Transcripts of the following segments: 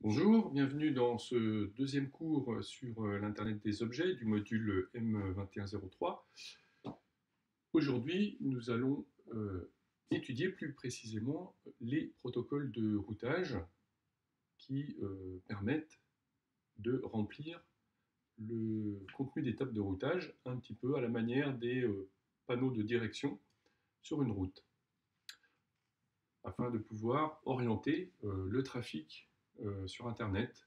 Bonjour, bienvenue dans ce deuxième cours sur l'Internet des objets du module M2103. Aujourd'hui, nous allons étudier plus précisément les protocoles de routage qui permettent de remplir le contenu des tables de routage un petit peu à la manière des panneaux de direction sur une route, afin de pouvoir orienter le trafic sur Internet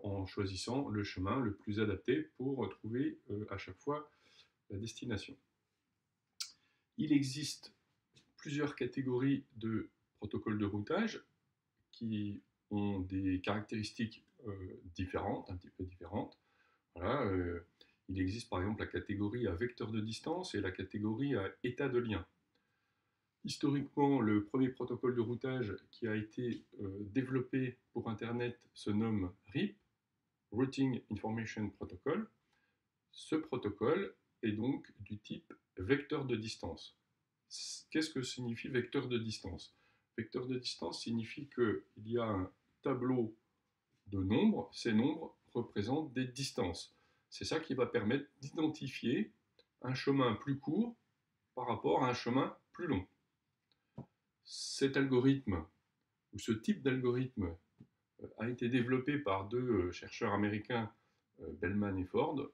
en choisissant le chemin le plus adapté pour trouver à chaque fois la destination. Il existe plusieurs catégories de protocoles de routage qui ont des caractéristiques différentes, un petit peu différentes. Voilà, il existe par exemple la catégorie à vecteur de distance et la catégorie à état de lien. Historiquement, le premier protocole de routage qui a été développé pour Internet se nomme RIP, Routing Information Protocol. Ce protocole est donc du type vecteur de distance. Qu'est-ce que signifie vecteur de distance? Vecteur de distance signifie qu'il y a un tableau de nombres. Ces nombres représentent des distances. C'est ça qui va permettre d'identifier un chemin plus court par rapport à un chemin plus long. Cet algorithme, ou ce type d'algorithme, a été développé par deux chercheurs américains, Bellman et Ford,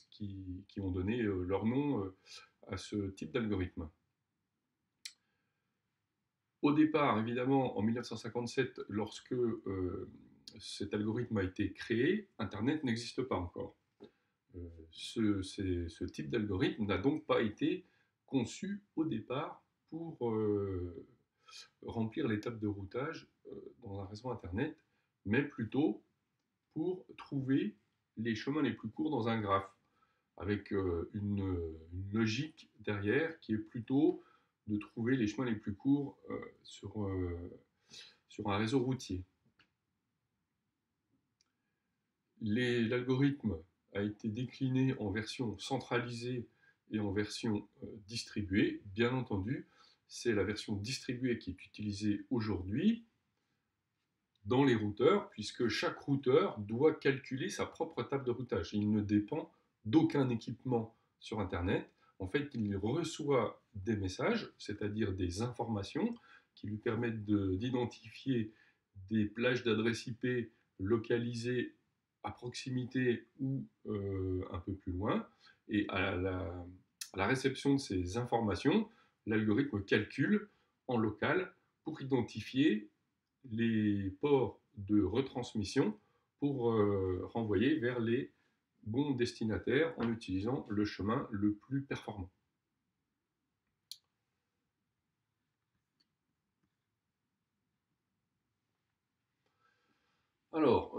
qui ont donné leur nom à ce type d'algorithme. Au départ, évidemment, en 1957, lorsque cet algorithme a été créé, Internet n'existe pas encore. Ce type d'algorithme n'a donc pas été conçu au départ pour remplir les tables de routage dans un réseau Internet, mais plutôt pour trouver les chemins les plus courts dans un graphe, avec une logique derrière qui est plutôt de trouver les chemins les plus courts sur un réseau routier. L'algorithme a été décliné en version centralisée et en version distribuée. Bien entendu, c'est la version distribuée qui est utilisée aujourd'hui dans les routeurs, puisque chaque routeur doit calculer sa propre table de routage. Il ne dépend d'aucun équipement sur Internet. En fait, il reçoit des messages, c'est-à-dire des informations qui lui permettent d'identifier des plages d'adresses IP localisées à proximité ou un peu plus loin. Et à la réception de ces informations, l'algorithme calcule en local pour identifier les ports de retransmission pour renvoyer vers les bons destinataires en utilisant le chemin le plus performant. Alors,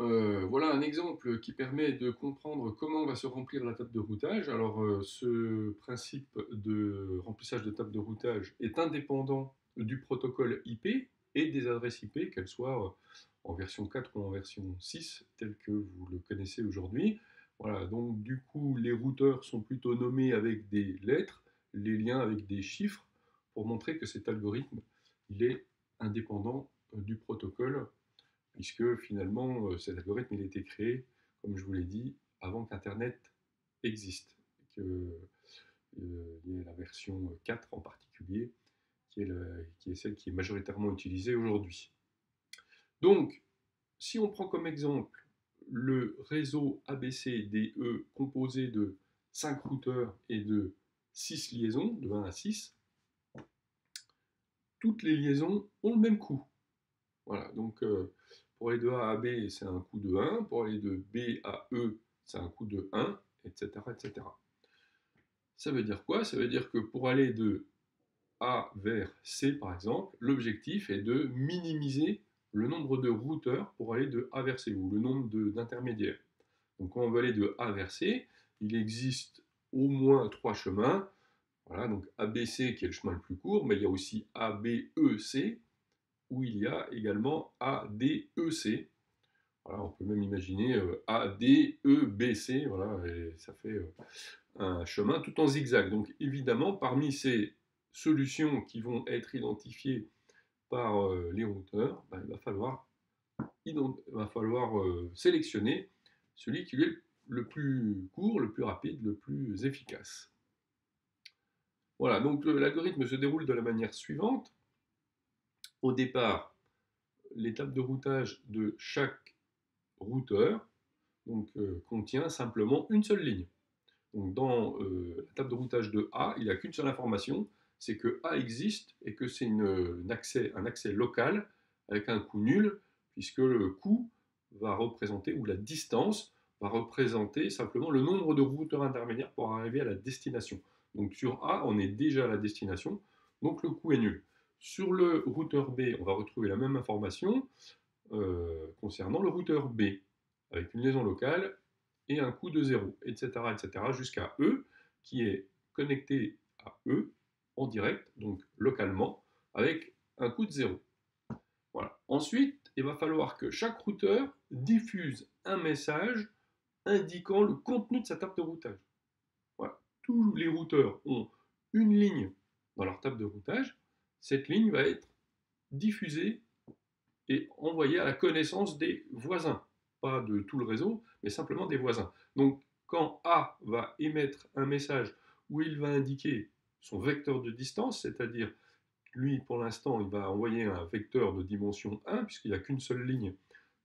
voilà un exemple qui permet de comprendre comment va se remplir la table de routage. Alors, ce principe de remplissage de table de routage est indépendant du protocole IP et des adresses IP, qu'elles soient en version 4 ou en version 6, telles que vous le connaissez aujourd'hui. Voilà, donc du coup, les routeurs sont plutôt nommés avec des lettres, les liens avec des chiffres, pour montrer que cet algorithme, il est indépendant du protocole, puisque finalement cet algorithme il a été créé, comme je vous l'ai dit, avant qu'Internet existe, et y ait la version 4 en particulier, qui est celle qui est majoritairement utilisée aujourd'hui. Donc, si on prend comme exemple le réseau ABCDE composé de 5 routeurs et de 6 liaisons, de 1 à 6, toutes les liaisons ont le même coût. Voilà, donc pour aller de A à B, c'est un coût de 1, pour aller de B à E, c'est un coût de 1, etc., etc. Ça veut dire quoi? Ça veut dire que pour aller de A vers C, par exemple, l'objectif est de minimiser le nombre de routeurs pour aller de A vers C, ou le nombre d'intermédiaires. Donc quand on veut aller de A vers C, il existe au moins 3 chemins. Voilà, donc ABC qui est le chemin le plus court, mais il y a aussi ABEC, où il y a également ADEC. Voilà, on peut même imaginer ADEBC, voilà, et ça fait un chemin tout en zigzag. Donc évidemment, parmi ces solutions qui vont être identifiées par les routeurs, ben, il va falloir va falloir sélectionner celui qui est le plus court, le plus rapide, le plus efficace. Voilà, donc l'algorithme se déroule de la manière suivante. Au départ, l'étape de routage de chaque routeur donc, contient simplement une seule ligne. Donc, dans la table de routage de A, il n'y a qu'une seule information, c'est que A existe et que c'est un accès local avec un coût nul, puisque le coût va représenter, ou la distance va représenter simplement le nombre de routeurs intermédiaires pour arriver à la destination. Donc sur A, on est déjà à la destination, donc le coût est nul. Sur le routeur B, on va retrouver la même information concernant le routeur B, avec une liaison locale et un coût de 0, etc., jusqu'à E, qui est connecté à E en direct, donc localement, avec un coût de 0. Voilà. Ensuite, il va falloir que chaque routeur diffuse un message indiquant le contenu de sa table de routage. Voilà. Tous les routeurs ont une ligne dans leur table de routage. Cette ligne va être diffusée et envoyée à la connaissance des voisins. Pas de tout le réseau, mais simplement des voisins. Donc, quand A va émettre un message où il va indiquer son vecteur de distance, c'est-à-dire, lui, pour l'instant, il va envoyer un vecteur de dimension 1, puisqu'il n'y a qu'une seule ligne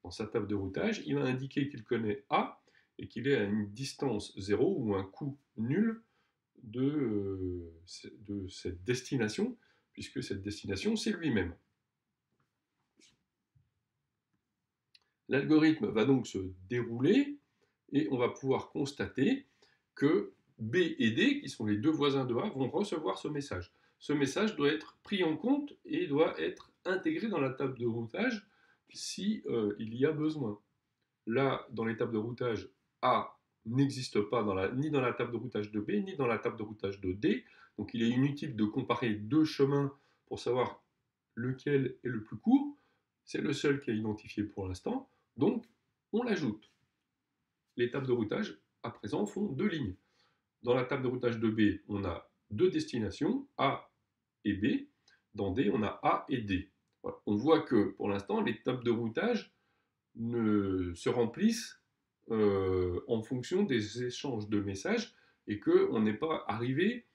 dans sa table de routage, il va indiquer qu'il connaît A et qu'il est à une distance 0 ou un coût nul de cette destination, puisque cette destination, c'est lui-même. L'algorithme va donc se dérouler et on va pouvoir constater que B et D, qui sont les deux voisins de A, vont recevoir ce message. Ce message doit être pris en compte et doit être intégré dans la table de routage si il y a besoin. Là, dans les tables de routage, A n'existe pas ni dans la table de routage de B, ni dans la table de routage de D. Donc il est inutile de comparer deux chemins pour savoir lequel est le plus court. C'est le seul qui est identifié pour l'instant. Donc, on l'ajoute. Les tables de routage, à présent, font deux lignes. Dans la table de routage de B, on a deux destinations, A et B. Dans D, on a A et D. Voilà. On voit que, pour l'instant, les tables de routage ne se remplissent en fonction des échanges de messages et qu'on n'est pas arrivé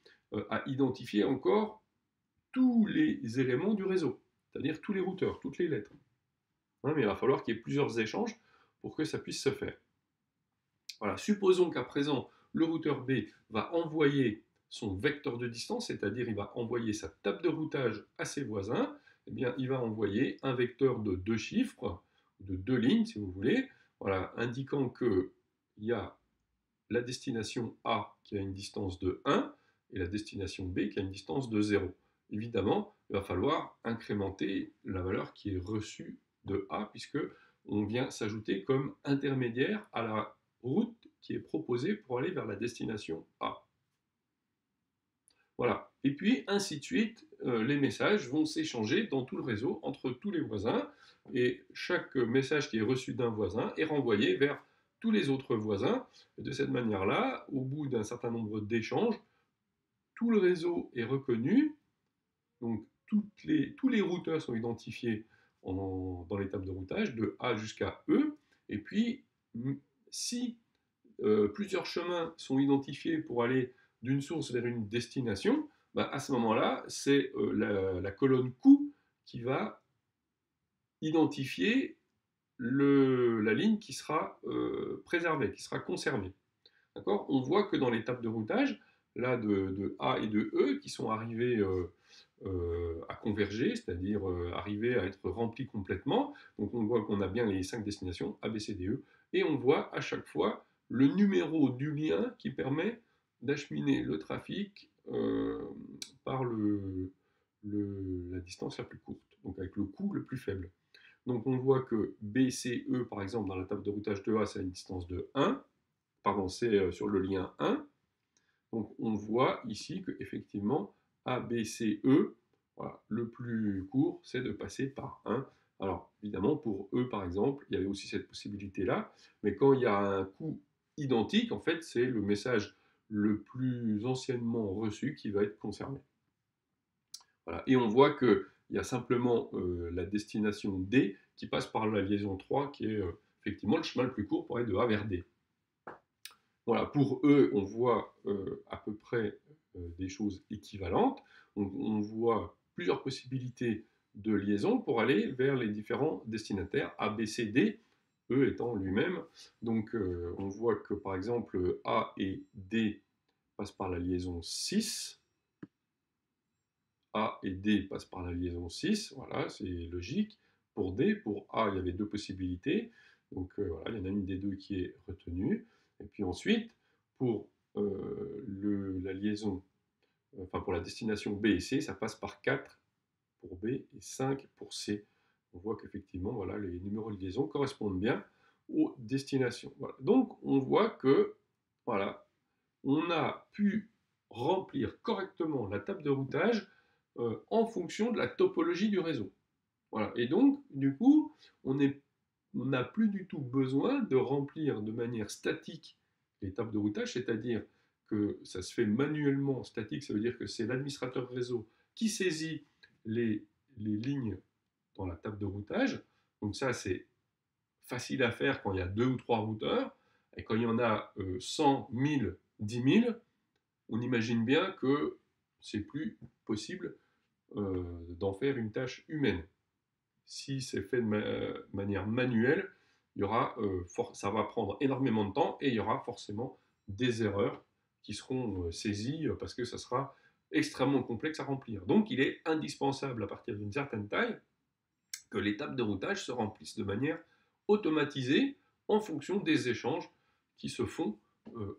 à identifier encore tous les éléments du réseau, c'est-à-dire tous les routeurs, toutes les lettres. Hein, mais il va falloir qu'il y ait plusieurs échanges pour que ça puisse se faire. Voilà, supposons qu'à présent, le routeur B va envoyer son vecteur de distance, c'est-à-dire il va envoyer sa table de routage à ses voisins, eh bien, il va envoyer un vecteur de deux chiffres, de deux lignes si vous voulez, voilà, indiquant qu'il y a la destination A qui a une distance de 1 et la destination B qui a une distance de 0. Évidemment, il va falloir incrémenter la valeur qui est reçue de A puisque on vient s'ajouter comme intermédiaire à la route qui est proposée pour aller vers la destination A. Voilà. Et puis, ainsi de suite, les messages vont s'échanger dans tout le réseau entre tous les voisins et chaque message qui est reçu d'un voisin est renvoyé vers tous les autres voisins. Et de cette manière-là, au bout d'un certain nombre d'échanges, tout le réseau est reconnu, donc tous les routeurs sont identifiés dans les tables de routage, de A jusqu'à E, et puis si plusieurs chemins sont identifiés pour aller d'une source vers une destination, bah, à ce moment-là, c'est la colonne coût qui va identifier la ligne qui sera préservée, qui sera conservée. On voit que dans l'étape de routage, là de A et de E, qui sont arrivés à converger, c'est-à-dire arriver à être remplis complètement, donc on voit qu'on a bien les 5 destinations, A, B, C, D, E, et on voit à chaque fois le numéro du lien qui permet d'acheminer le trafic par la distance la plus courte, donc avec le coût le plus faible. Donc on voit que BCE, par exemple, dans la table de routage de A, c'est à une distance de 1, pardon, c'est sur le lien 1. Donc on voit ici qu'effectivement, ABCE, voilà, le plus court, c'est de passer par 1. Alors évidemment, pour E par exemple, il y avait aussi cette possibilité-là, mais quand il y a un coût identique, en fait, c'est le message le plus anciennement reçu qui va être concerné. Voilà. Et on voit que il y a simplement la destination D qui passe par la liaison 3, qui est effectivement le chemin le plus court pour aller de A vers D. Voilà, pour eux, on voit à peu près des choses équivalentes. On voit plusieurs possibilités de liaison pour aller vers les différents destinataires A, B, C, D, E étant lui-même. Donc on voit que par exemple A et D passent par la liaison 6. A et D passent par la liaison 6, voilà, c'est logique. Pour D, pour A, il y avait deux possibilités. Donc voilà, il y en a une des deux qui est retenue. Et puis ensuite, pour la liaison, enfin pour la destination B et C, ça passe par 4 pour B et 5 pour C. On voit qu'effectivement, voilà, les numéros de liaison correspondent bien aux destinations. Voilà. Donc on voit que, voilà, on a pu remplir correctement la table de routage en fonction de la topologie du réseau. Voilà. Et donc, du coup, on n'a plus du tout besoin de remplir de manière statique les tables de routage, c'est-à-dire que ça se fait manuellement statique, ça veut dire que c'est l'administrateur réseau qui saisit les lignes dans la table de routage. Donc ça, c'est facile à faire quand il y a 2 ou 3 routeurs, et quand il y en a 100, 1000, 10 000, on imagine bien que c'est plus possible d'en faire une tâche humaine. Si c'est fait de manière manuelle, il y aura, ça va prendre énormément de temps et il y aura forcément des erreurs qui seront saisies parce que ça sera extrêmement complexe à remplir. Donc il est indispensable à partir d'une certaine taille que les tables de routage se remplissent de manière automatisée en fonction des échanges qui se font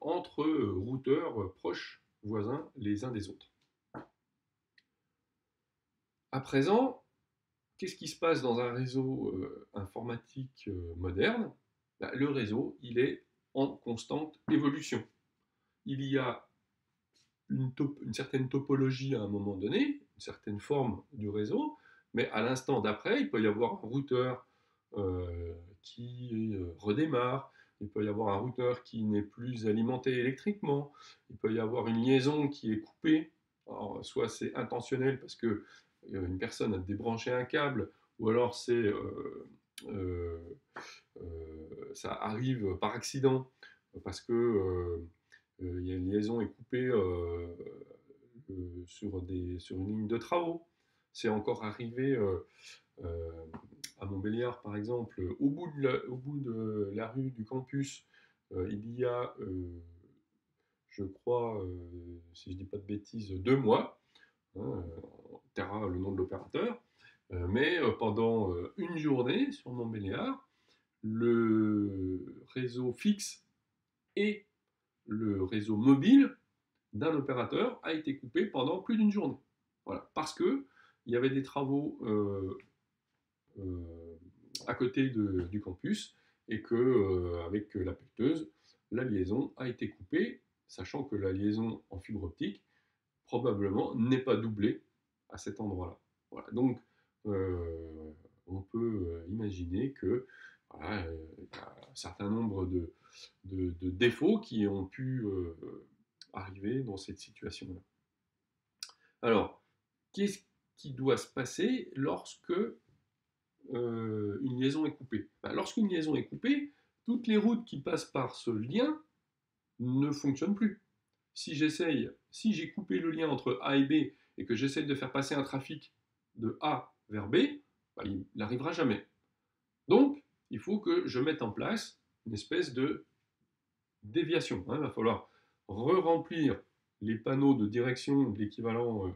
entre routeurs proches, voisins les uns des autres. À présent, qu'est-ce qui se passe dans un réseau informatique moderne? Le réseau, il est en constante évolution. Il y a une certaine topologie à un moment donné, une certaine forme du réseau, mais à l'instant d'après, il peut y avoir un routeur qui redémarre, il peut y avoir un routeur qui n'est plus alimenté électriquement, il peut y avoir une liaison qui est coupée. Alors, soit c'est intentionnel parce que une personne a débranché un câble, ou alors euh, ça arrive par accident parce que il y a une liaison est coupée sur une ligne de travaux. C'est encore arrivé à Montbéliard, par exemple, au bout de la rue du campus, il y a, je crois, si je ne dis pas de bêtises, 2 mois. Hein, on taira le nom de l'opérateur. Mais pendant une journée sur Montbéliard, le réseau fixe et le réseau mobile d'un opérateur a été coupé pendant plus d'une journée. Voilà, parce que il y avait des travaux à côté du campus et que avec la pelleteuse, la liaison a été coupée, sachant que la liaison en fibre optique probablement n'est pas doublée à cet endroit-là. Voilà, donc on peut imaginer que voilà, y a un certain nombre de défauts qui ont pu arriver dans cette situation-là. Alors, qu'est-ce qui doit se passer lorsque une liaison est coupée? Lorsqu'une liaison est coupée, toutes les routes qui passent par ce lien ne fonctionnent plus. Si j'ai coupé le lien entre A et B et que j'essaie de faire passer un trafic de A vers B, il n'arrivera jamais. Donc, il faut que je mette en place une espèce de déviation. Il va falloir re-remplir les panneaux de direction de l'équivalent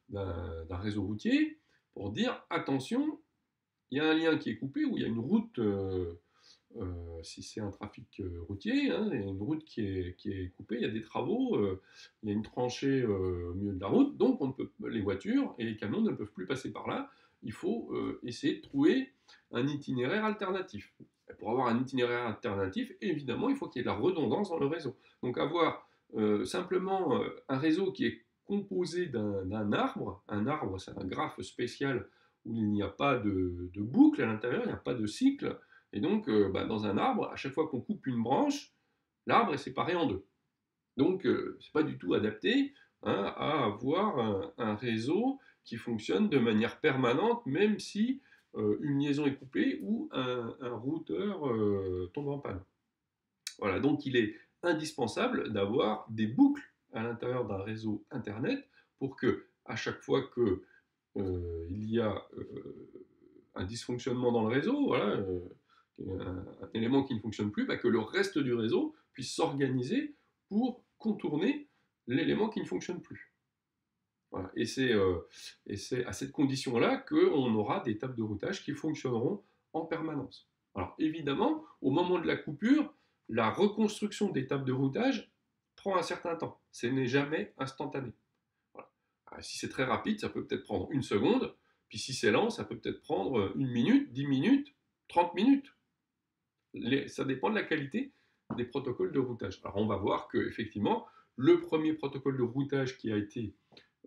d'un réseau routier pour dire attention, il y a un lien qui est coupé ou il y a une route, si c'est un trafic routier, il y a une route qui est coupée, il y a des travaux, il y a une tranchée au milieu de la route, donc les voitures et les camions ne peuvent plus passer par là. Il faut essayer de trouver un itinéraire alternatif. Et pour avoir un itinéraire alternatif, évidemment, il faut qu'il y ait de la redondance dans le réseau. Donc avoir simplement un réseau qui est composé d'un arbre, un arbre c'est un graphe spécial où il n'y a pas de boucle à l'intérieur, il n'y a pas de cycle, et donc dans un arbre, à chaque fois qu'on coupe une branche, l'arbre est séparé en deux. Donc ce n'est pas du tout adapté à avoir un réseau qui fonctionne de manière permanente, même si une liaison est coupée ou un routeur tombe en panne. Voilà, donc il est indispensable d'avoir des boucles à l'intérieur d'un réseau Internet pour que, à chaque fois que il y a un dysfonctionnement dans le réseau, voilà, un élément qui ne fonctionne plus, bah, que le reste du réseau puisse s'organiser pour contourner l'élément qui ne fonctionne plus. Voilà. Et c'est à cette condition-là qu'on aura des tables de routage qui fonctionneront en permanence. Alors évidemment, au moment de la coupure, la reconstruction des tables de routage prend un certain temps. Ce n'est jamais instantané. Voilà. Si c'est très rapide, ça peut peut-être prendre une seconde, puis si c'est lent, ça peut peut-être prendre une minute, 10 minutes, 30 minutes. Ça dépend de la qualité des protocoles de routage. Alors on va voir qu'effectivement, le premier protocole de routage qui a été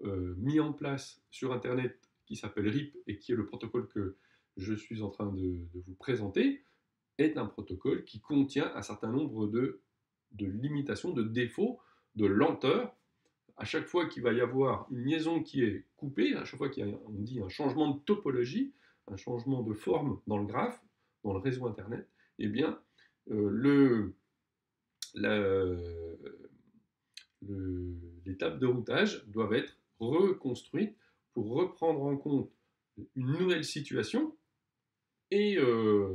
mis en place sur Internet, qui s'appelle RIP et qui est le protocole que je suis en train de vous présenter, est un protocole qui contient un certain nombre de limitations, de défauts, de lenteur. À chaque fois qu'il va y avoir une liaison qui est coupée, à chaque fois qu'il y a, on dit, un changement de topologie, un changement de forme dans le graphe, dans le réseau Internet, eh bien, la, les tables de routage doivent être reconstruites pour reprendre en compte une nouvelle situation, et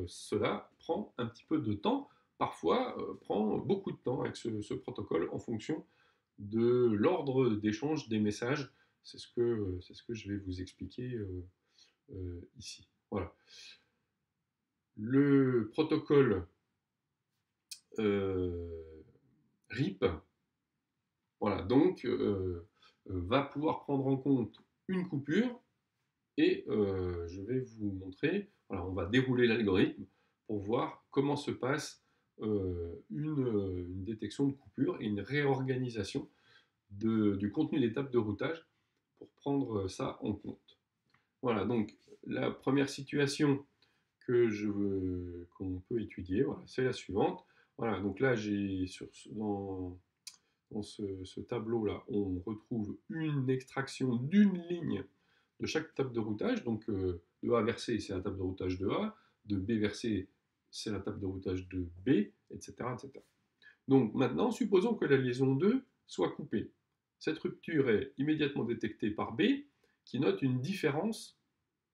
cela prend un petit peu de temps, parfois prend beaucoup de temps avec ce protocole en fonction de l'ordre d'échange des messages. C'est ce que je vais vous expliquer ici. Voilà. Le protocole RIP, voilà, donc va pouvoir prendre en compte une coupure, et je vais vous montrer, voilà, on va dérouler l'algorithme pour voir comment se passe une détection de coupure et une réorganisation du contenu des tables de routage pour prendre ça en compte. Voilà, donc la première situation qu'on peut étudier, voilà, c'est la suivante. Voilà, donc là, dans ce tableau-là, on retrouve une extraction d'une ligne de chaque table de routage. Donc de A vers C, c'est la table de routage de A, de B vers C, c'est la table de routage de B, etc., etc. Donc maintenant, supposons que la liaison 2 soit coupée. Cette rupture est immédiatement détectée par B, qui note une différence,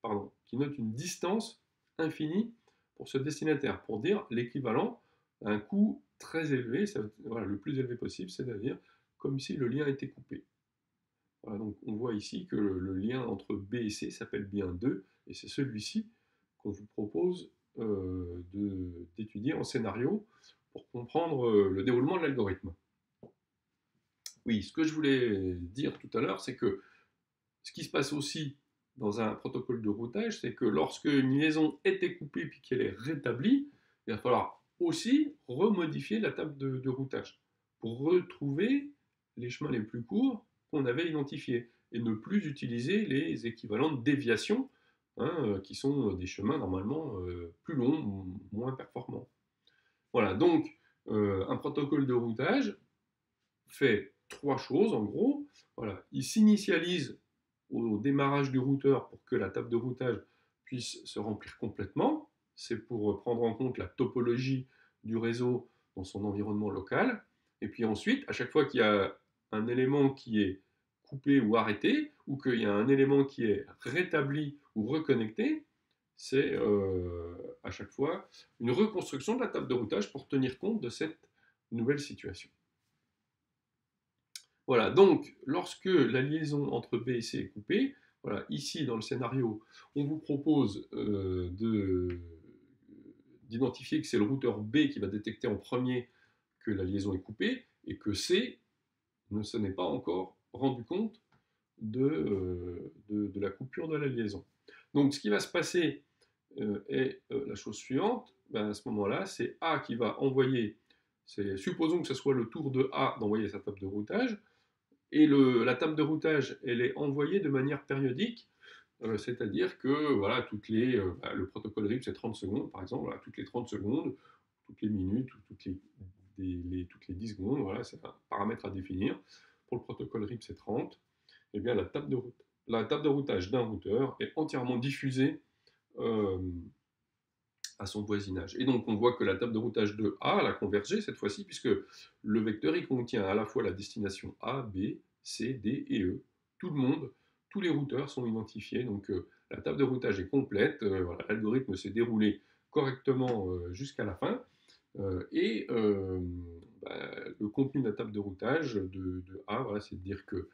pardon, qui note une distance infinie pour ce destinataire, pour dire l'équivalent à un coût très élevé, voilà, le plus élevé possible, c'est-à-dire comme si le lien était coupé. Voilà, donc on voit ici que le lien entre B et C s'appelle bien 2, et c'est celui-ci qu'on vous propose d'étudier en scénario pour comprendre le déroulement de l'algorithme. Oui, ce que je voulais dire tout à l'heure, c'est que ce qui se passe aussi dans un protocole de routage, c'est que lorsque une liaison était coupée puis qu'elle est rétablie, il va falloir aussi remodifier la table de routage pour retrouver les chemins les plus courts qu'on avait identifiés et ne plus utiliser les équivalents de déviation, hein, qui sont des chemins normalement plus longs, moins performants. Voilà, donc un protocole de routage fait trois choses en gros. Voilà, il s'initialise au démarrage du routeur pour que la table de routage puisse se remplir complètement. C'est pour prendre en compte la topologie du réseau dans son environnement local. Et puis ensuite, à chaque fois qu'il y a un élément qui est coupé ou arrêté, ou qu'il y a un élément qui est rétabli ou reconnecté, c'est à chaque fois une reconstruction de la table de routage pour tenir compte de cette nouvelle situation. Voilà, donc lorsque la liaison entre B et C est coupée, voilà, ici dans le scénario, on vous propose d'identifier que c'est le routeur B qui va détecter en premier que la liaison est coupée et que C ne se n'est pas encore rendu compte de la coupure de la liaison. Donc ce qui va se passer est la chose suivante, ben, à ce moment-là, c'est A qui va envoyer, supposons que ce soit le tour de A d'envoyer sa table de routage, et la table de routage, elle est envoyée de manière périodique, c'est-à-dire que voilà, le protocole RIP c'est 30 secondes par exemple, voilà, toutes les 30 secondes, toutes les minutes, ou toutes les 10 secondes, voilà, c'est un paramètre à définir. Pour le protocole RIP c'est 30, et bien la table la table de routage d'un routeur est entièrement diffusée euh, à son voisinage. Et donc on voit que la table de routage de A, elle a convergé cette fois-ci, puisque le vecteur il contient à la fois la destination A, B, C, D et E. Tout le monde, tous les routeurs sont identifiés, donc la table de routage est complète, voilà, l'algorithme s'est déroulé correctement jusqu'à la fin, et bah, le contenu de la table de routage de A, voilà, c'est de dire que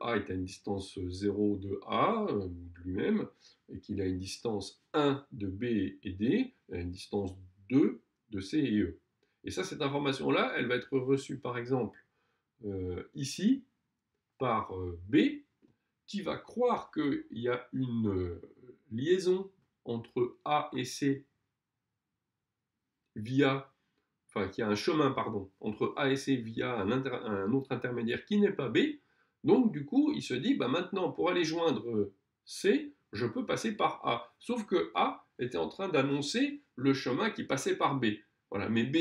A est à une distance 0 de A, de lui-même, et qu'il a une distance 1 de B et D, et une distance 2 de C et E. Et ça, cette information-là, elle va être reçue par exemple ici par B, qui va croire qu'il y a une liaison entre A et C via, enfin, qu'il y a un chemin, pardon, entre A et C via un autre intermédiaire qui n'est pas B. Donc, du coup, il se dit, bah, maintenant, pour aller joindre C, je peux passer par A. Sauf que A était en train d'annoncer le chemin qui passait par B. Voilà, mais B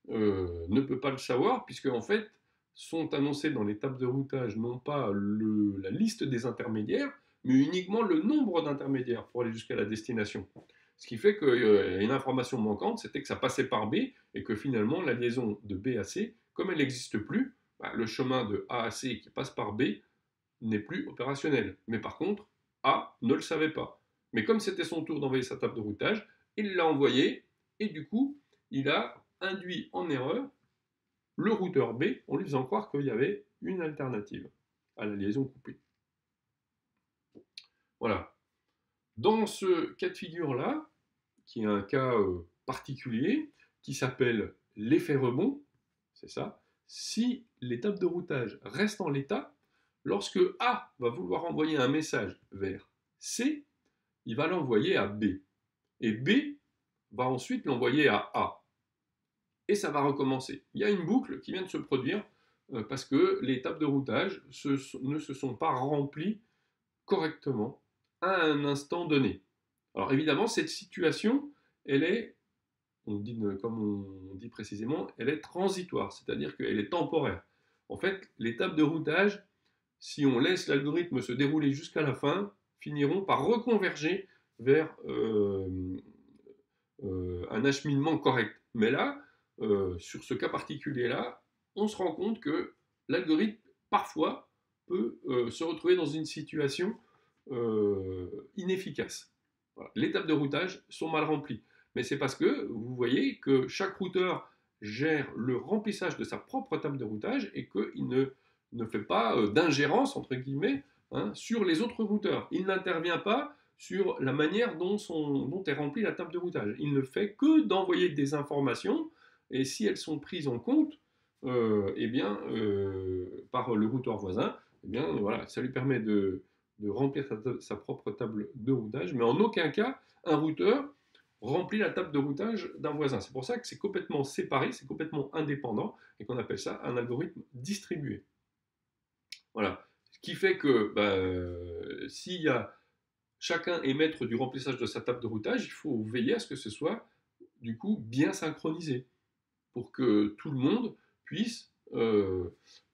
ne peut pas le savoir, puisque, en fait, sont annoncés dans les tables de routage non pas la liste des intermédiaires, mais uniquement le nombre d'intermédiaires pour aller jusqu'à la destination. Ce qui fait qu'il y a une information manquante, c'était que ça passait par B, et que finalement, la liaison de B à C, comme elle n'existe plus, bah, le chemin de A à C qui passe par B n'est plus opérationnel. Mais par contre, A ne le savait pas. Mais comme c'était son tour d'envoyer sa table de routage, il l'a envoyé, et du coup, il a induit en erreur le routeur B en lui faisant croire qu'il y avait une alternative à la liaison coupée. Voilà. Dans ce cas de figure-là, qui est un cas particulier, qui s'appelle l'effet rebond, c'est ça, si l'étape de routage reste en l'état, lorsque A va vouloir envoyer un message vers C, il va l'envoyer à B. Et B va ensuite l'envoyer à A. Et ça va recommencer. Il y a une boucle qui vient de se produire parce que les étapes de routage ne se sont pas remplies correctement à un instant donné. Alors évidemment, cette situation, elle est, comme on dit précisément, elle est transitoire, c'est-à-dire qu'elle est temporaire. En fait, les étapes de routage, si on laisse l'algorithme se dérouler jusqu'à la fin, finiront par reconverger vers un acheminement correct. Mais là, sur ce cas particulier-là, on se rend compte que l'algorithme, parfois, peut se retrouver dans une situation inefficace. Voilà. Les étapes de routage sont mal remplies. Mais c'est parce que vous voyez que chaque routeur gère le remplissage de sa propre table de routage et qu'il ne fait pas d'ingérence, entre guillemets, hein, sur les autres routeurs. Il n'intervient pas sur la manière dont est remplie la table de routage. Il ne fait que d'envoyer des informations, et si elles sont prises en compte, eh bien, par le routeur voisin, eh bien, voilà, ça lui permet de remplir sa propre table de routage, mais en aucun cas, un routeur remplit la table de routage d'un voisin. C'est pour ça que c'est complètement séparé, c'est complètement indépendant, et qu'on appelle ça un algorithme distribué. Voilà. Ce qui fait que s'il y a chacun est maître du remplissage de sa table de routage, il faut veiller à ce que ce soit du coup bien synchronisé pour que tout le monde puisse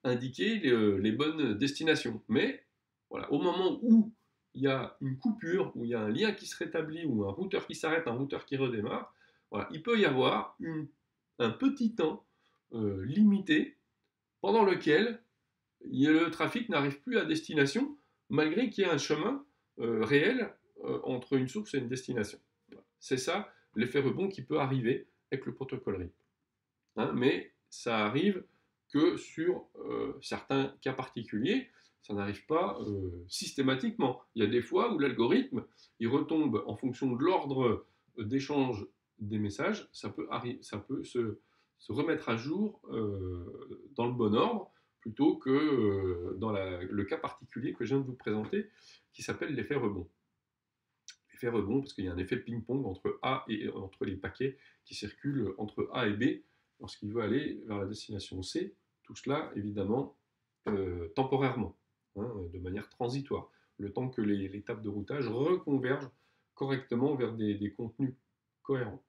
indiquer les bonnes destinations. Mais voilà, au moment où il y a une coupure, où il y a un lien qui se rétablit, ou un routeur qui s'arrête, un routeur qui redémarre, voilà, il peut y avoir un petit temps limité pendant lequel le trafic n'arrive plus à destination, malgré qu'il y ait un chemin réel entre une source et une destination. Voilà. C'est ça l'effet rebond qui peut arriver avec le protocole RIP. Hein, mais ça arrive que sur certains cas particuliers, ça n'arrive pas systématiquement. Il y a des fois où l'algorithme, il retombe en fonction de l'ordre d'échange des messages, ça peut se remettre à jour dans le bon ordre, plutôt que dans le cas particulier que je viens de vous présenter, qui s'appelle l'effet rebond. L'effet rebond, parce qu'il y a un effet ping-pong entre les paquets qui circulent entre A et B, lorsqu'il veut aller vers la destination C, tout cela évidemment temporairement, hein, de manière transitoire, le temps que les tables de routage reconvergent correctement vers des contenus cohérents.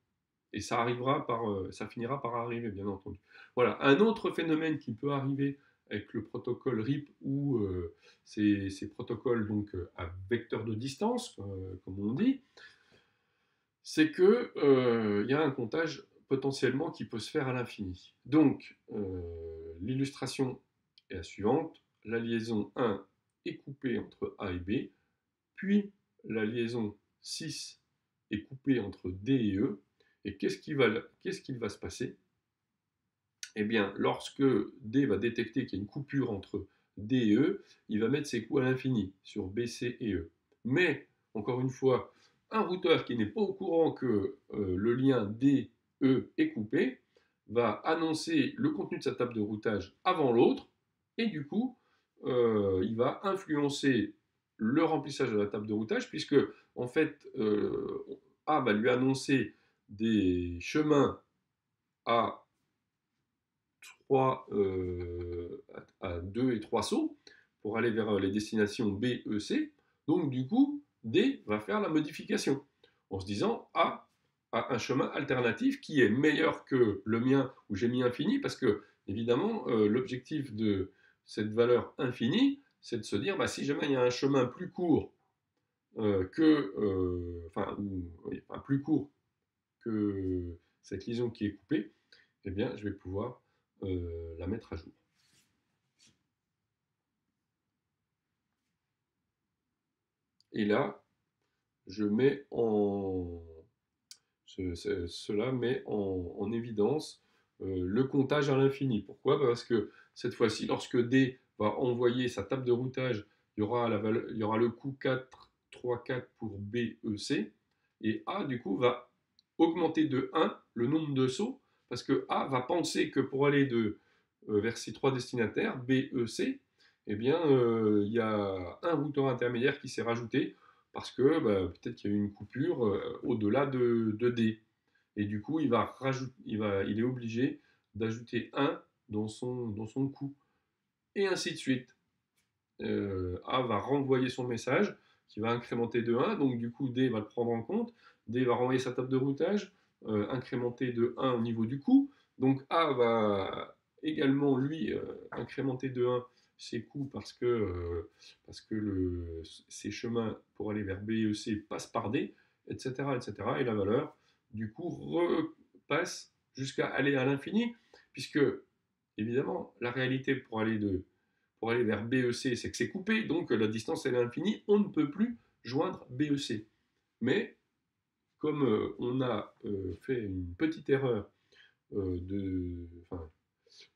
Et ça finira par arriver, bien entendu. Voilà, un autre phénomène qui peut arriver avec le protocole RIP ou ces protocoles donc, à vecteur de distance, comme on dit, c'est qu'il y a un comptage potentiellement qui peut se faire à l'infini. Donc, l'illustration est la suivante. La liaison 1 est coupée entre A et B, puis la liaison 6 est coupée entre D et E. Et qu'est-ce qu'il va se passer? Eh bien, lorsque D va détecter qu'il y a une coupure entre D et E, il va mettre ses coups à l'infini sur B, C et E. Mais, encore une fois, un routeur qui n'est pas au courant que le lien D-E est coupé va annoncer le contenu de sa table de routage avant l'autre, et du coup, il va influencer le remplissage de la table de routage, puisque, en fait, A va lui annoncer des chemins à 2 et 3 sauts pour aller vers les destinations B, E, C. Donc du coup, D va faire la modification en se disant A a un chemin alternatif qui est meilleur que le mien où j'ai mis infini parce que évidemment l'objectif de cette valeur infinie c'est de se dire bah, si jamais il y a un chemin plus court plus court que cette liaison qui est coupée, eh bien je vais pouvoir la mettre à jour. Et là, cela met en évidence le comptage à l'infini. Pourquoi? Parce que cette fois-ci, lorsque D va envoyer sa table de routage, il y aura le coup 4, 3, 4 pour B, E, C. Et A, du coup, va augmenter de 1 le nombre de sauts, parce que A va penser que pour aller vers ces 3 destinataires, B, E, C, eh bien, il y a un routeur intermédiaire qui s'est rajouté, parce que bah, peut-être qu'il y a eu une coupure au-delà de D. Et du coup, il est obligé d'ajouter 1 dans son coup. Et ainsi de suite. A va renvoyer son message qui va incrémenter de 1, donc du coup D va le prendre en compte, D va renvoyer sa table de routage, incrémenter de 1 au niveau du coup, donc A va également lui incrémenter de 1 ses coûts parce que ses chemins pour aller vers B et C passent par D, etc., etc. Et la valeur, du coup, repasse jusqu'à aller à l'infini, puisque, évidemment, la réalité pour aller vers BEC, c'est que c'est coupé, donc la distance elle est infinie, on ne peut plus joindre BEC. Mais comme on a fait une petite erreur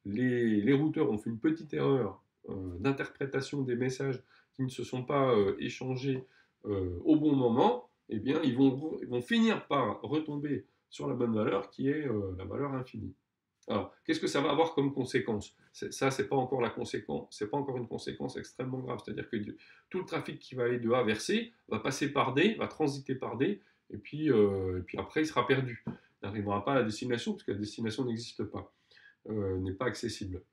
les routeurs ont fait une petite erreur d'interprétation des messages qui ne se sont pas échangés au bon moment, eh bien, ils vont finir par retomber sur la bonne valeur qui est la valeur infinie. Alors, qu'est-ce que ça va avoir comme conséquence? Ça, c'est pas encore la conséquence, c'est pas encore une conséquence extrêmement grave. C'est-à-dire que tout le trafic qui va aller de A vers C va passer par D, va transiter par D, et puis après, il sera perdu. Il n'arrivera pas à la destination, parce que la destination n'existe pas, n'est pas accessible,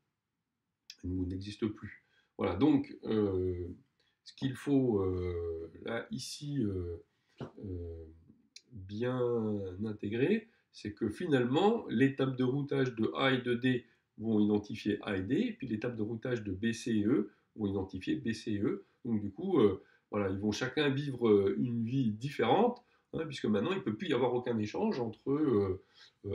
ou n'existe plus. Voilà, donc, ce qu'il faut, là, ici, bien intégrer, c'est que finalement, les tables de routage de A et de D vont identifier A et D, et puis les tables de routage de B, C et E vont identifier B, C et E. Donc du coup, voilà, ils vont chacun vivre une vie différente, hein, puisque maintenant, il ne peut plus y avoir aucun échange entre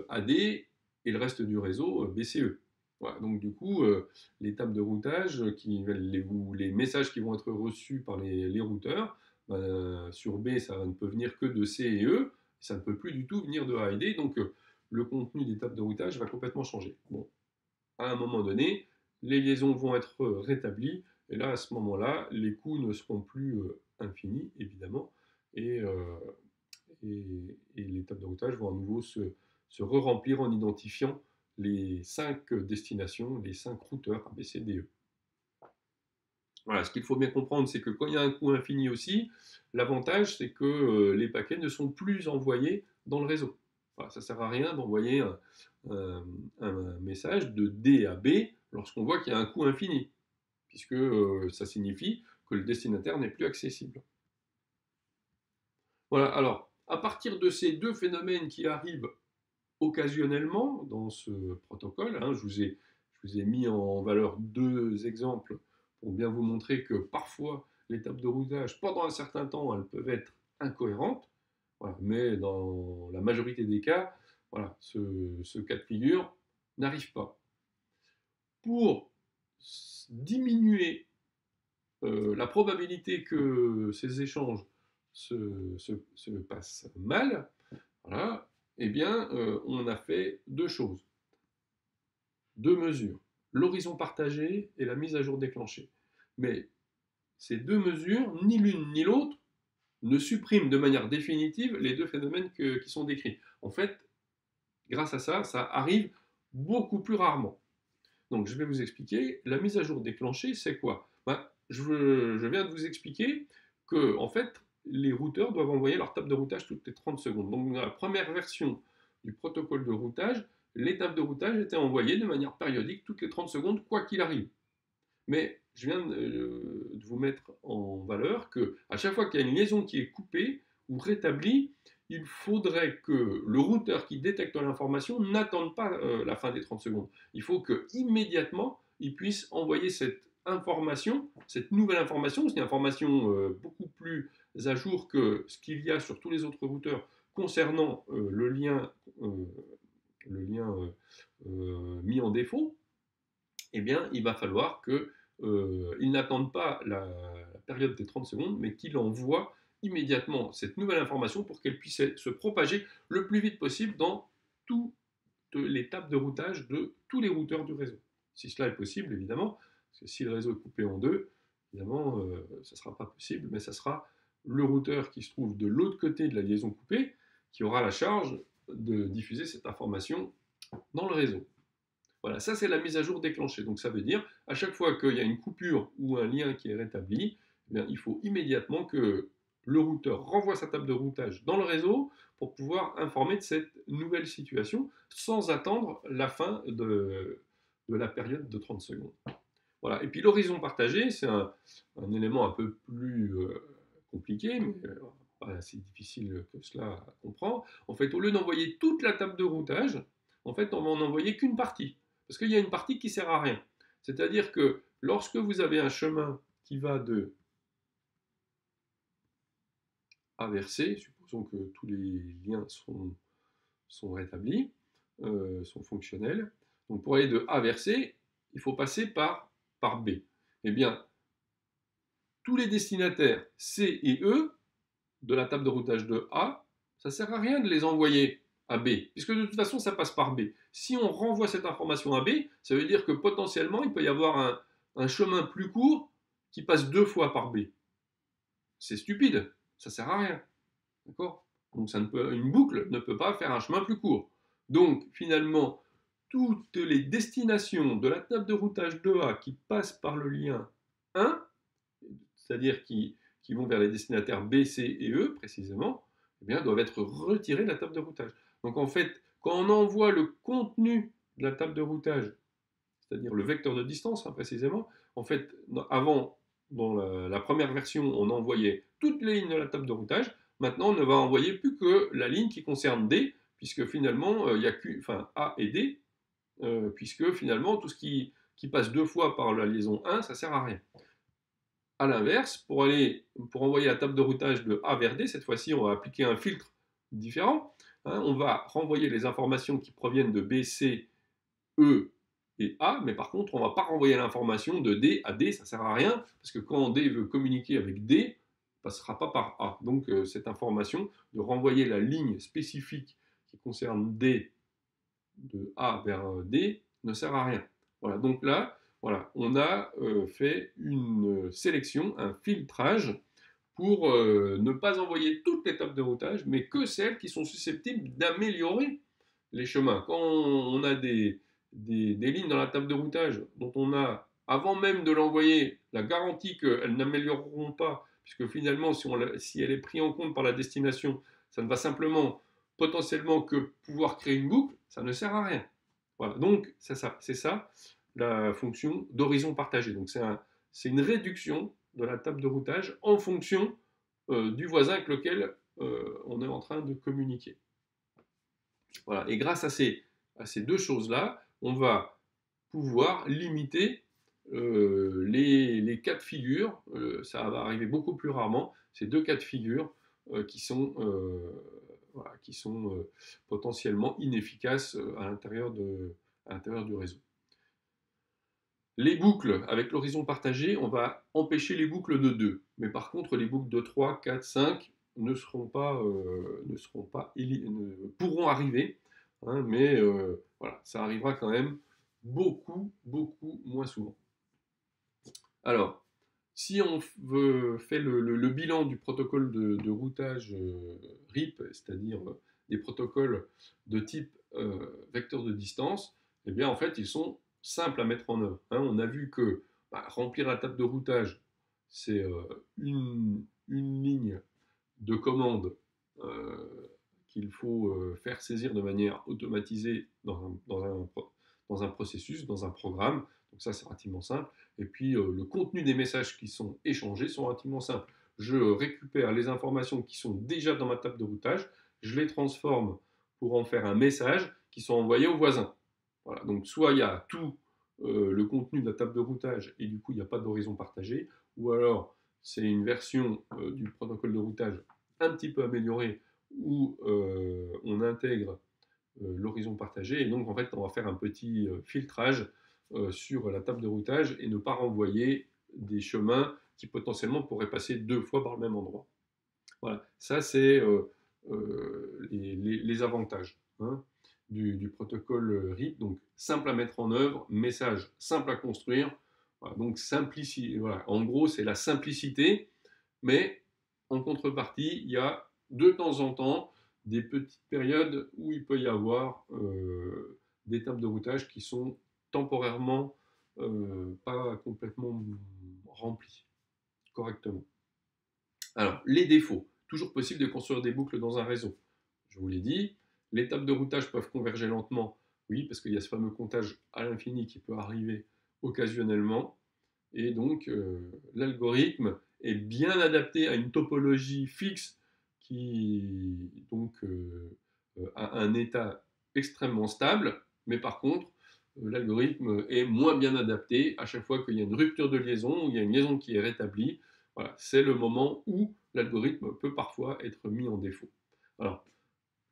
AD et le reste du réseau BCE. Voilà, donc du coup, les tables de routage, les messages qui vont être reçus par les routeurs, sur B, ça ne peut venir que de C et E, ça ne peut plus du tout venir de A et D, donc le contenu des tables de routage va complètement changer. Bon, à un moment donné, les liaisons vont être rétablies, et là, à ce moment-là, les coûts ne seront plus infinis, évidemment, et, les tables de routage vont à nouveau se re-remplir en identifiant les 5 destinations, les 5 routeurs A, B, C, D, E. Voilà, ce qu'il faut bien comprendre, c'est que quand il y a un coût infini aussi, l'avantage, c'est que les paquets ne sont plus envoyés dans le réseau. Voilà, ça ne sert à rien d'envoyer un message de D à B lorsqu'on voit qu'il y a un coût infini, puisque ça signifie que le destinataire n'est plus accessible. Voilà, alors, à partir de ces deux phénomènes qui arrivent occasionnellement dans ce protocole, hein, je Je vous ai mis en valeur 2 exemples pour bien vous montrer que parfois les tables de routage, pendant un certain temps, elles peuvent être incohérentes. Voilà. Mais dans la majorité des cas, voilà, ce cas de figure n'arrive pas. Pour diminuer la probabilité que ces échanges se passent mal, voilà, eh bien, on a fait 2 choses, 2 mesures, l'horizon partagé et la mise à jour déclenchée. Mais ces 2 mesures, ni l'une ni l'autre, ne suppriment de manière définitive les 2 phénomènes qui sont décrits. En fait, grâce à ça, ça arrive beaucoup plus rarement. Donc je vais vous expliquer, la mise à jour déclenchée, c'est quoi? Je viens de vous expliquer que en fait, les routeurs doivent envoyer leur table de routage toutes les 30 secondes. Donc dans la première version du protocole de routage, les tables de routage étaient envoyées de manière périodique toutes les 30 secondes, quoi qu'il arrive. Mais je viens de vous mettre en valeur que à chaque fois qu'il y a une liaison qui est coupée ou rétablie, il faudrait que le routeur qui détecte l'information n'attende pas la fin des 30 secondes. Il faut qu'immédiatement, il puisse envoyer cette information, cette nouvelle information, c'est une information beaucoup plus à jour que ce qu'il y a sur tous les autres routeurs concernant le lien mis en défaut. Eh bien, il va falloir qu'il n'attende pas la période des 30 secondes, mais qu'il envoie immédiatement cette nouvelle information pour qu'elle puisse se propager le plus vite possible dans toutes les tables de routage de tous les routeurs du réseau. Si cela est possible, évidemment, parce que si le réseau est coupé en deux, évidemment, ça ne sera pas possible, mais ça sera le routeur qui se trouve de l'autre côté de la liaison coupée qui aura la charge de diffuser cette information dans le réseau. Voilà, ça c'est la mise à jour déclenchée. Donc ça veut dire, à chaque fois qu'il y a une coupure ou un lien qui est rétabli, eh bien, il faut immédiatement que le routeur renvoie sa table de routage dans le réseau pour pouvoir informer de cette nouvelle situation sans attendre la fin de la période de 30 secondes. Voilà. Et puis l'horizon partagé, c'est un élément un peu plus compliqué, mais pas assez difficile que cela à comprendre. En fait, au lieu d'envoyer toute la table de routage, en fait, on va en envoyer qu'une partie. Parce qu'il y a une partie qui ne sert à rien. C'est-à-dire que lorsque vous avez un chemin qui va de A vers C, supposons que tous les liens sont rétablis, sont fonctionnels. Donc pour aller de A vers C, il faut passer par B. Eh bien, tous les destinataires C et E de la table de routage de A, ça ne sert à rien de les envoyer à B, puisque de toute façon, ça passe par B. Si on renvoie cette information à B, ça veut dire que potentiellement, il peut y avoir un chemin plus court qui passe 2 fois par B. C'est stupide, ça ne sert à rien. D'accord? Donc une boucle ne peut pas faire un chemin plus court. Donc finalement, toutes les destinations de la table de routage de A qui passent par le lien 1, c'est-à-dire qui vont vers les destinataires B, C et E précisément, eh bien, doivent être retirées de la table de routage. Donc en fait, quand on envoie le contenu de la table de routage, c'est-à-dire le vecteur de distance précisément, en fait, avant, dans la première version, on envoyait toutes les lignes de la table de routage. Maintenant, on ne va envoyer plus que la ligne qui concerne D, puisque finalement, il y a A et D, puisque finalement, tout ce qui passe 2 fois par la liaison 1, ça ne sert à rien. A l'inverse, pour envoyer la table de routage de A vers D, cette fois-ci, on va appliquer un filtre différent. On va renvoyer les informations qui proviennent de B, C, E et A, mais par contre, on ne va pas renvoyer l'information de D à D, ça ne sert à rien, parce que quand D veut communiquer avec D, il ne passera pas par A. Donc, cette information de renvoyer la ligne spécifique qui concerne D de A vers D ne sert à rien. Voilà, donc là, voilà, on a fait une sélection, un filtrage pour ne pas envoyer toutes les tables de routage, mais que celles qui sont susceptibles d'améliorer les chemins. Quand on a des lignes dans la table de routage dont on a, avant même de l'envoyer, la garantie qu'elles n'amélioreront pas, puisque finalement, si elle est prise en compte par la destination, ça ne va simplement potentiellement que pouvoir créer une boucle, ça ne sert à rien. Voilà, donc c'est ça la fonction d'horizon partagé. Donc c'est une réduction de la table de routage en fonction du voisin avec lequel on est en train de communiquer. Voilà, et grâce à ces 2 choses-là, on va pouvoir limiter les cas de figure. Ça va arriver beaucoup plus rarement, ces deux cas de figure voilà, qui sont potentiellement inefficaces à l'intérieur du réseau. Les boucles avec l'horizon partagé, on va empêcher les boucles de 2. Mais par contre, les boucles de 3, 4, 5 pourront arriver. Hein, mais voilà, ça arrivera quand même beaucoup, beaucoup moins souvent. Alors, si on fait le bilan du protocole de routage RIP, c'est-à-dire des protocoles de type vecteur de distance, eh bien en fait ils sont simples à mettre en œuvre. Hein. On a vu que remplir la table de routage, c'est une ligne de commande qu'il faut faire saisir de manière automatisée dans un processus, dans un programme. Donc ça, c'est relativement simple. Et puis, le contenu des messages qui sont échangés sont relativement simples. Je récupère les informations qui sont déjà dans ma table de routage, je les transforme pour en faire un message qui sont envoyés aux voisins. Voilà. Donc, soit il y a tout le contenu de la table de routage et du coup, il n'y a pas d'horizon partagé, ou alors c'est une version du protocole de routage un petit peu améliorée où on intègre l'horizon partagé et donc en fait on va faire un petit filtrage sur la table de routage et ne pas renvoyer des chemins qui potentiellement pourraient passer deux fois par le même endroit. Voilà, ça c'est les avantages hein, du protocole RIP, donc simple à mettre en œuvre, message simple à construire, voilà, donc simplicité, voilà. En gros c'est la simplicité, mais en contrepartie il y a de temps en temps des petites périodes où il peut y avoir des tables de routage qui sont temporairement pas complètement remplies correctement. Alors, les défauts. Toujours possible de construire des boucles dans un réseau. Je vous l'ai dit, les tables de routage peuvent converger lentement. Oui, parce qu'il y a ce fameux comptage à l'infini qui peut arriver occasionnellement. Et donc, l'algorithme est bien adapté à une topologie fixe qui donc a un état extrêmement stable. Mais par contre, l'algorithme est moins bien adapté à chaque fois qu'il y a une rupture de liaison ou il y a une liaison qui est rétablie. Voilà, c'est le moment où l'algorithme peut parfois être mis en défaut. Alors,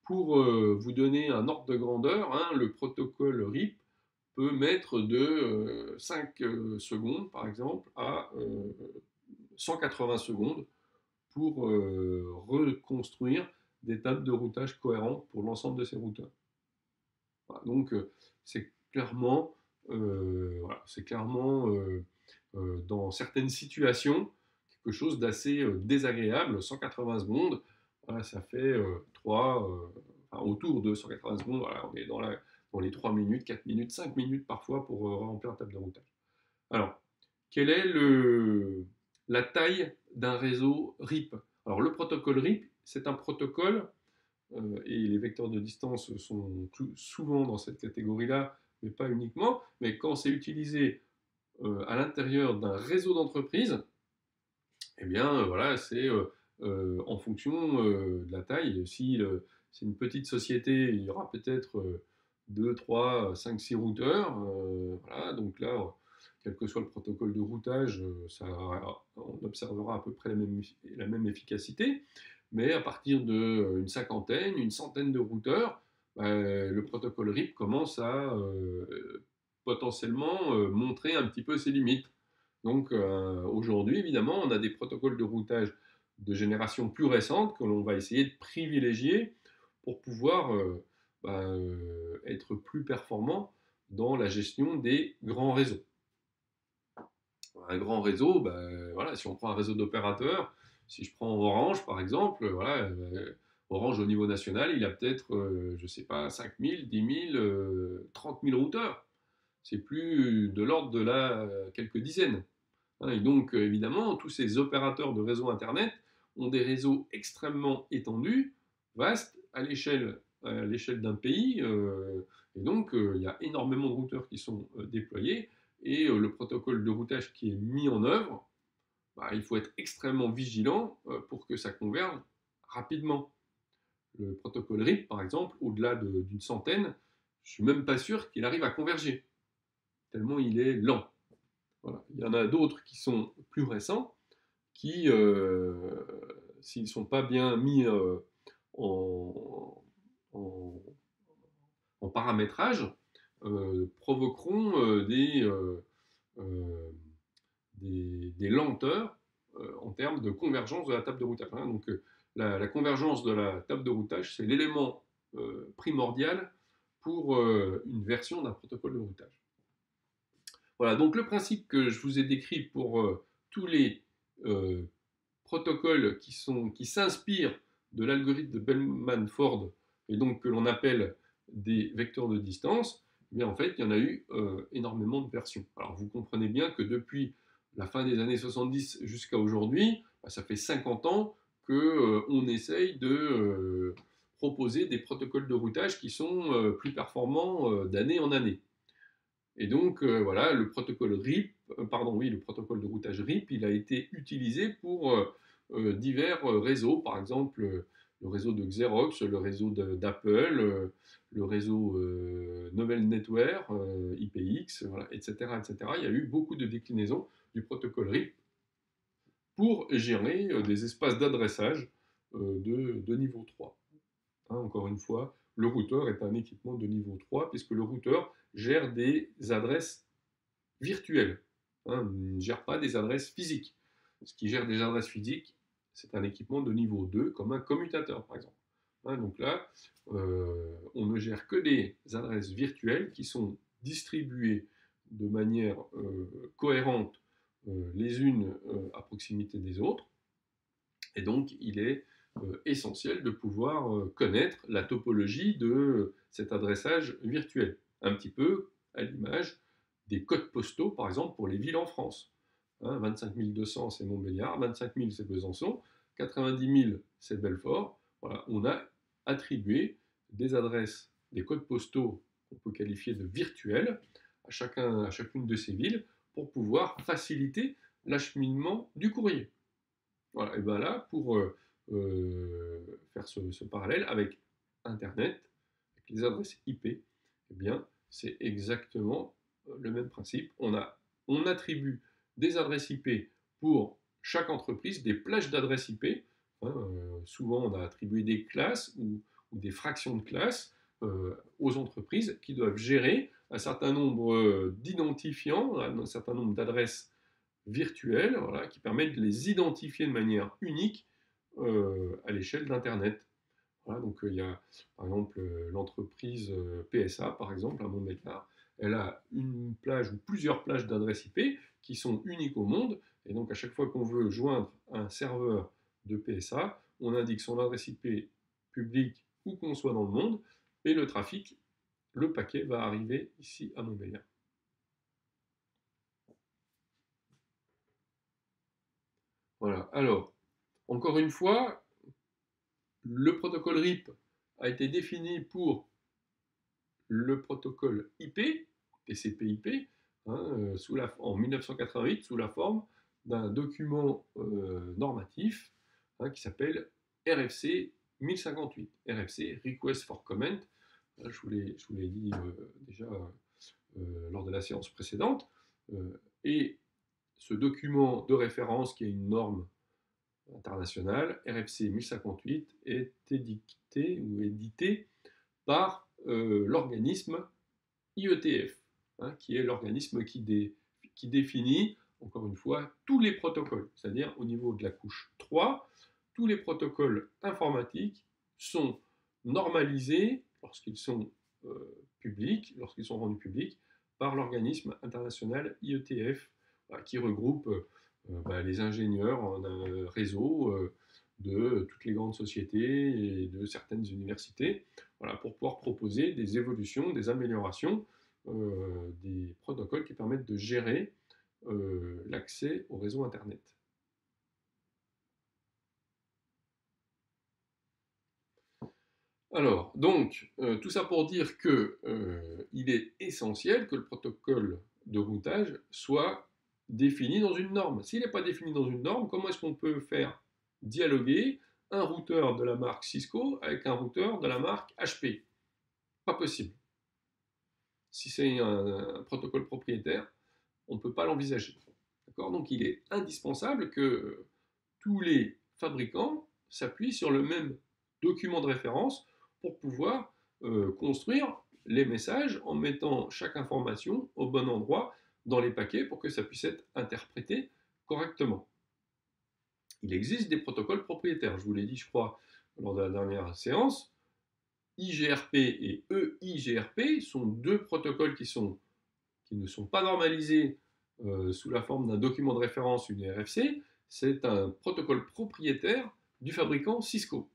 pour vous donner un ordre de grandeur, hein, le protocole RIP peut mettre de 5 secondes, par exemple, à 180 secondes pour reconstruire des tables de routage cohérentes pour l'ensemble de ces routeurs. Voilà, donc, c'est clairement, voilà, dans certaines situations, quelque chose d'assez désagréable. 180 secondes, voilà, ça fait autour de 180 secondes, voilà, on est dans les 3 minutes, 4 minutes, 5 minutes parfois pour remplir la table de routage. Alors, quelle est la taille d'un réseau RIP? Alors, le protocole RIP, c'est un protocole, et les vecteurs de distance sont souvent dans cette catégorie-là, mais pas uniquement, mais quand c'est utilisé à l'intérieur d'un réseau d'entreprise, eh bien, voilà, c'est en fonction de la taille. Si c'est une petite société, il y aura peut-être 2, 3, 5, 6 routeurs. Voilà, donc là, quel que soit le protocole de routage, on observera à peu près la même efficacité. Mais à partir d'une cinquantaine, une centaine de routeurs, le protocole RIP commence à potentiellement montrer un petit peu ses limites. Donc aujourd'hui, évidemment, on a des protocoles de routage de génération plus récente que l'on va essayer de privilégier pour pouvoir être plus performant dans la gestion des grands réseaux. Un grand réseau, voilà, si on prend un réseau d'opérateurs, si je prends Orange par exemple, voilà, Orange au niveau national, il a peut-être, je ne sais pas, 5 000, 10 000, 30 000 routeurs. C'est plus de l'ordre de là quelques dizaines. Hein, et donc, évidemment, tous ces opérateurs de réseaux Internet ont des réseaux extrêmement étendus, vastes, à l'échelle d'un pays. Et donc, il y a énormément de routeurs qui sont déployés. Et le protocole de routage qui est mis en œuvre, il faut être extrêmement vigilant pour que ça converge rapidement. Le protocole RIP, par exemple, au-delà d'une centaine, je ne suis même pas sûr qu'il arrive à converger. tellement il est lent. Voilà. Il y en a d'autres qui sont plus récents, qui, s'ils ne sont pas bien mis en, en- en paramétrage, provoqueront euh, des lenteurs en termes de convergence de la table de routage. Hein. Donc la convergence de la table de routage, c'est l'élément primordial pour une version d'un protocole de routage. Voilà, donc le principe que je vous ai décrit pour tous les euh, protocoles qui s'inspirent de l'algorithme de Bellman-Ford et donc que l'on appelle des vecteurs de distance, eh bien en fait, il y en a eu énormément de versions. Alors vous comprenez bien que depuis la fin des années 70 jusqu'à aujourd'hui, bah, ça fait 50 ans qu'on essaye de proposer des protocoles de routage qui sont plus performants d'année en année. Et donc, voilà, le protocole RIP, le protocole de routage RIP, il a été utilisé pour divers réseaux, par exemple le réseau de Xerox, le réseau d'Apple, le réseau Novell Network, IPX, voilà, etc., etc. Il y a eu beaucoup de déclinaisons du protocole RIP pour gérer des espaces d'adressage de niveau 3. Hein, encore une fois, le routeur est un équipement de niveau 3 puisque le routeur gère des adresses virtuelles. Hein, il ne gère pas des adresses physiques. Ce qui gère des adresses physiques, c'est un équipement de niveau 2 comme un commutateur par exemple. Hein, donc là, on ne gère que des adresses virtuelles qui sont distribuées de manière cohérente les unes à proximité des autres. Et donc, il est essentiel de pouvoir connaître la topologie de cet adressage virtuel. Un petit peu à l'image des codes postaux, par exemple, pour les villes en France. Hein, 25 200, c'est Montbéliard, 25 000, c'est Besançon, 90 000, c'est Belfort. Voilà, on a attribué des adresses, des codes postaux qu'on peut qualifier de virtuels à chacune de ces villes pour pouvoir faciliter l'acheminement du courrier. Voilà, et bien là, pour faire ce parallèle avec Internet, avec les adresses IP, eh bien, c'est exactement le même principe. On attribue des adresses IP pour chaque entreprise, des plages d'adresses IP. Hein, souvent, on a attribué des classes ou des fractions de classes aux entreprises qui doivent gérer un certain nombre d'identifiants, un certain nombre d'adresses virtuelles, voilà, qui permettent de les identifier de manière unique à l'échelle d'Internet. Voilà, donc il y a par exemple l'entreprise PSA, par exemple, à Montbéliard, elle a une plage ou plusieurs plages d'adresses IP qui sont uniques au monde, et donc à chaque fois qu'on veut joindre un serveur de PSA, on indique son adresse IP publique où qu'on soit dans le monde, et le trafic, le paquet va arriver ici à Montbéliard. Voilà, alors, encore une fois, le protocole RIP a été défini pour le protocole IP, TCP/IP, hein, en 1988 sous la forme d'un document normatif hein, qui s'appelle RFC 1058, RFC Request for Comment. Je vous l'ai dit déjà lors de la séance précédente. Et ce document de référence, qui est une norme internationale, RFC 1058, est édicté ou édité par l'organisme IETF, hein, qui est l'organisme qui définit, encore une fois, tous les protocoles, c'est-à-dire au niveau de la couche 3, tous les protocoles informatiques sont normalisés lorsqu'ils sont publics, lorsqu'ils sont rendus publics, par l'organisme international IETF, qui regroupe les ingénieurs en un réseau de toutes les grandes sociétés et de certaines universités, voilà, pour pouvoir proposer des évolutions, des améliorations, des protocoles qui permettent de gérer l'accès au réseau Internet. Alors, donc, tout ça pour dire que il est essentiel que le protocole de routage soit défini dans une norme. S'il n'est pas défini dans une norme, comment est-ce qu'on peut faire dialoguer un routeur de la marque Cisco avec un routeur de la marque HP? Pas possible. si c'est un protocole propriétaire, on ne peut pas l'envisager. Donc il est indispensable que tous les fabricants s'appuient sur le même document de référence pour pouvoir construire les messages en mettant chaque information au bon endroit dans les paquets pour que ça puisse être interprété correctement. Il existe des protocoles propriétaires, je vous l'ai dit, je crois, lors de la dernière séance. IGRP et EIGRP sont deux protocoles qui ne sont pas normalisés sous la forme d'un document de référence, une RFC. C'est un protocole propriétaire du fabricant Cisco.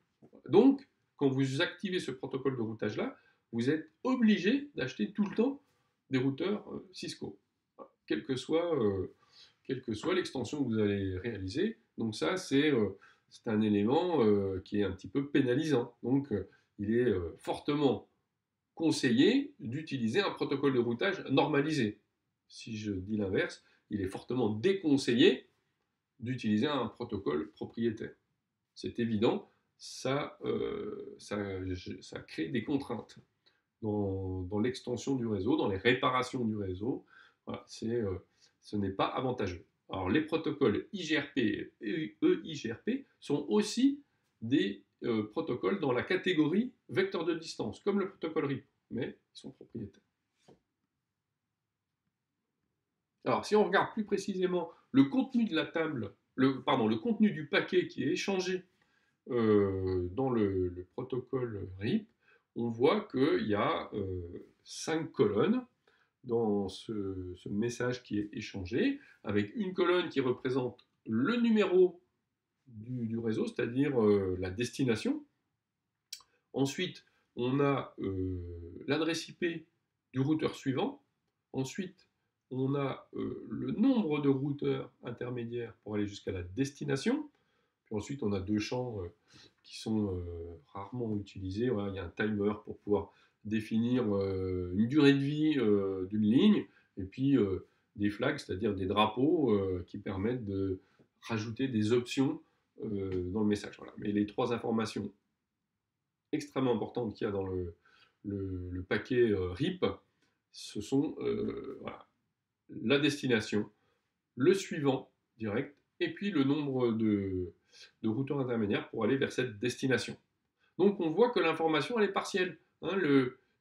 Donc, quand vous activez ce protocole de routage-là, vous êtes obligé d'acheter tout le temps des routeurs Cisco, quelle que soit l'extension que vous allez réaliser. Donc ça, c'est un élément qui est un petit peu pénalisant. Donc, il est fortement conseillé d'utiliser un protocole de routage normalisé. Si je dis l'inverse, il est fortement déconseillé d'utiliser un protocole propriétaire. C'est évident, ça crée des contraintes dans l'extension du réseau, dans les réparations du réseau. Voilà, ce n'est pas avantageux. Alors les protocoles IGRP et EIGRP sont aussi des protocoles dans la catégorie vecteur de distance, comme le protocole RIP, mais ils sont propriétaires. Alors si on regarde plus précisément le contenu de la table, le contenu du paquet qui est échangé dans le protocole RIP, on voit qu'il y a 5 colonnes dans ce message qui est échangé, avec une colonne qui représente le numéro du réseau, c'est-à-dire la destination. Ensuite, on a l'adresse IP du routeur suivant. Ensuite, on a le nombre de routeurs intermédiaires pour aller jusqu'à la destination. Puis ensuite, on a deux champs qui sont rarement utilisés. Voilà, il y a un timer pour pouvoir définir une durée de vie d'une ligne, et puis des flags, c'est-à-dire des drapeaux qui permettent de rajouter des options dans le message. Voilà. Mais les trois informations extrêmement importantes qu'il y a dans le paquet RIP, ce sont voilà, la destination, le suivant direct, et puis le nombre de routeurs intermédiaires pour aller vers cette destination. Donc on voit que l'information elle est partielle. Hein,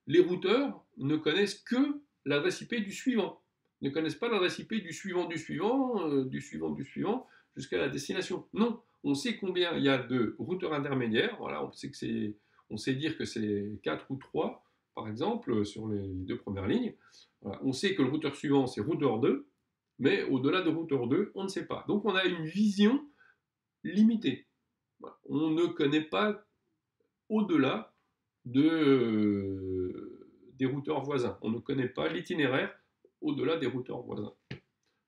les routeurs ne connaissent que l'adresse IP du suivant, ne connaissent pas l'adresse IP du suivant, du suivant, jusqu'à la destination. Non, on sait combien il y a de routeurs intermédiaires. Voilà, on sait dire que c'est 4 ou 3, par exemple, sur les deux premières lignes. Voilà, on sait que le routeur suivant, c'est routeur 2, mais au-delà de routeur 2, on ne sait pas. Donc on a une vision limitée. Voilà. On ne connaît pas au-delà des routeurs voisins. On ne connaît pas l'itinéraire au-delà des routeurs voisins.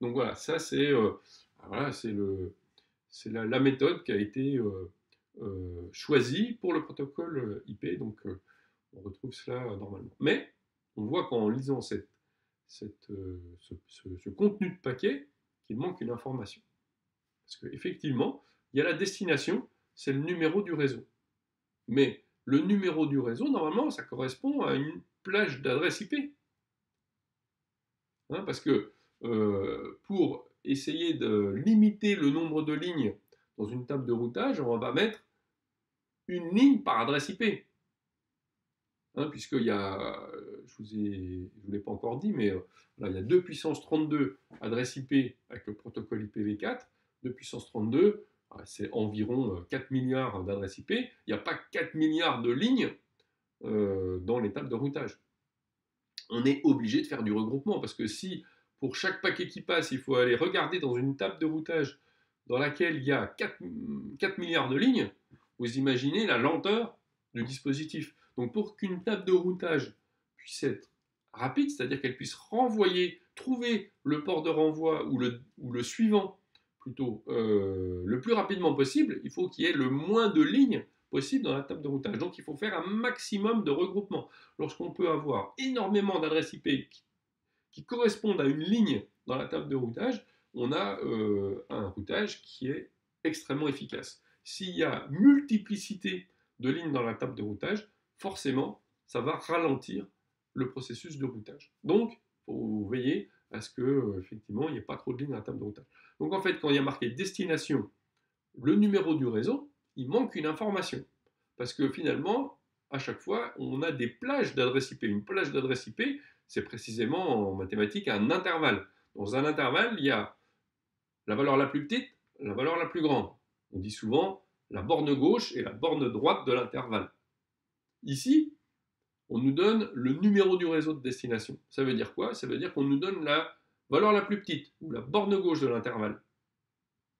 Donc voilà, ça c'est la méthode qui a été choisie pour le protocole IP. Donc on retrouve cela normalement. Mais on voit qu'en lisant ce contenu de paquet qu'il manque une information. Parce qu'effectivement, il y a la destination, c'est le numéro du réseau. Mais le numéro du réseau, normalement, ça correspond à une plage d'adresse IP. Hein, parce que pour essayer de limiter le nombre de lignes dans une table de routage, on va mettre une ligne par adresse IP. Hein, puisqu'il y a, je ne vous l'ai pas encore dit, mais là, il y a 2 puissance 32 adresses IP avec le protocole IPv4, 2 puissance 32, c'est environ 4 milliards d'adresses IP. Il n'y a pas 4 milliards de lignes dans les tables de routage. On est obligé de faire du regroupement, parce que si pour chaque paquet qui passe, il faut aller regarder dans une table de routage dans laquelle il y a 4 milliards de lignes, vous imaginez la lenteur du dispositif. Donc pour qu'une table de routage puisse être rapide, c'est-à-dire qu'elle puisse renvoyer, trouver le port de renvoi ou le suivant plutôt le plus rapidement possible, il faut qu'il y ait le moins de lignes possible dans la table de routage. Donc il faut faire un maximum de regroupement. Lorsqu'on peut avoir énormément d'adresses IP qui correspondent à une ligne dans la table de routage, on a un routage qui est extrêmement efficace. S'il y a multiplicité de lignes dans la table de routage, forcément, ça va ralentir le processus de routage. Donc, il faut veiller à ce que, effectivement, il n'y ait pas trop de lignes à la table de routage. Donc, en fait, quand il y a marqué destination, le numéro du réseau, il manque une information. Parce que finalement, à chaque fois, on a des plages d'adresse IP. Une plage d'adresse IP, c'est précisément en mathématiques un intervalle. Dans un intervalle, il y a la valeur la plus petite, la valeur la plus grande. On dit souvent la borne gauche et la borne droite de l'intervalle. Ici, on nous donne le numéro du réseau de destination. Ça veut dire quoi? Ça veut dire qu'on nous donne la valeur la plus petite, ou la borne gauche de l'intervalle.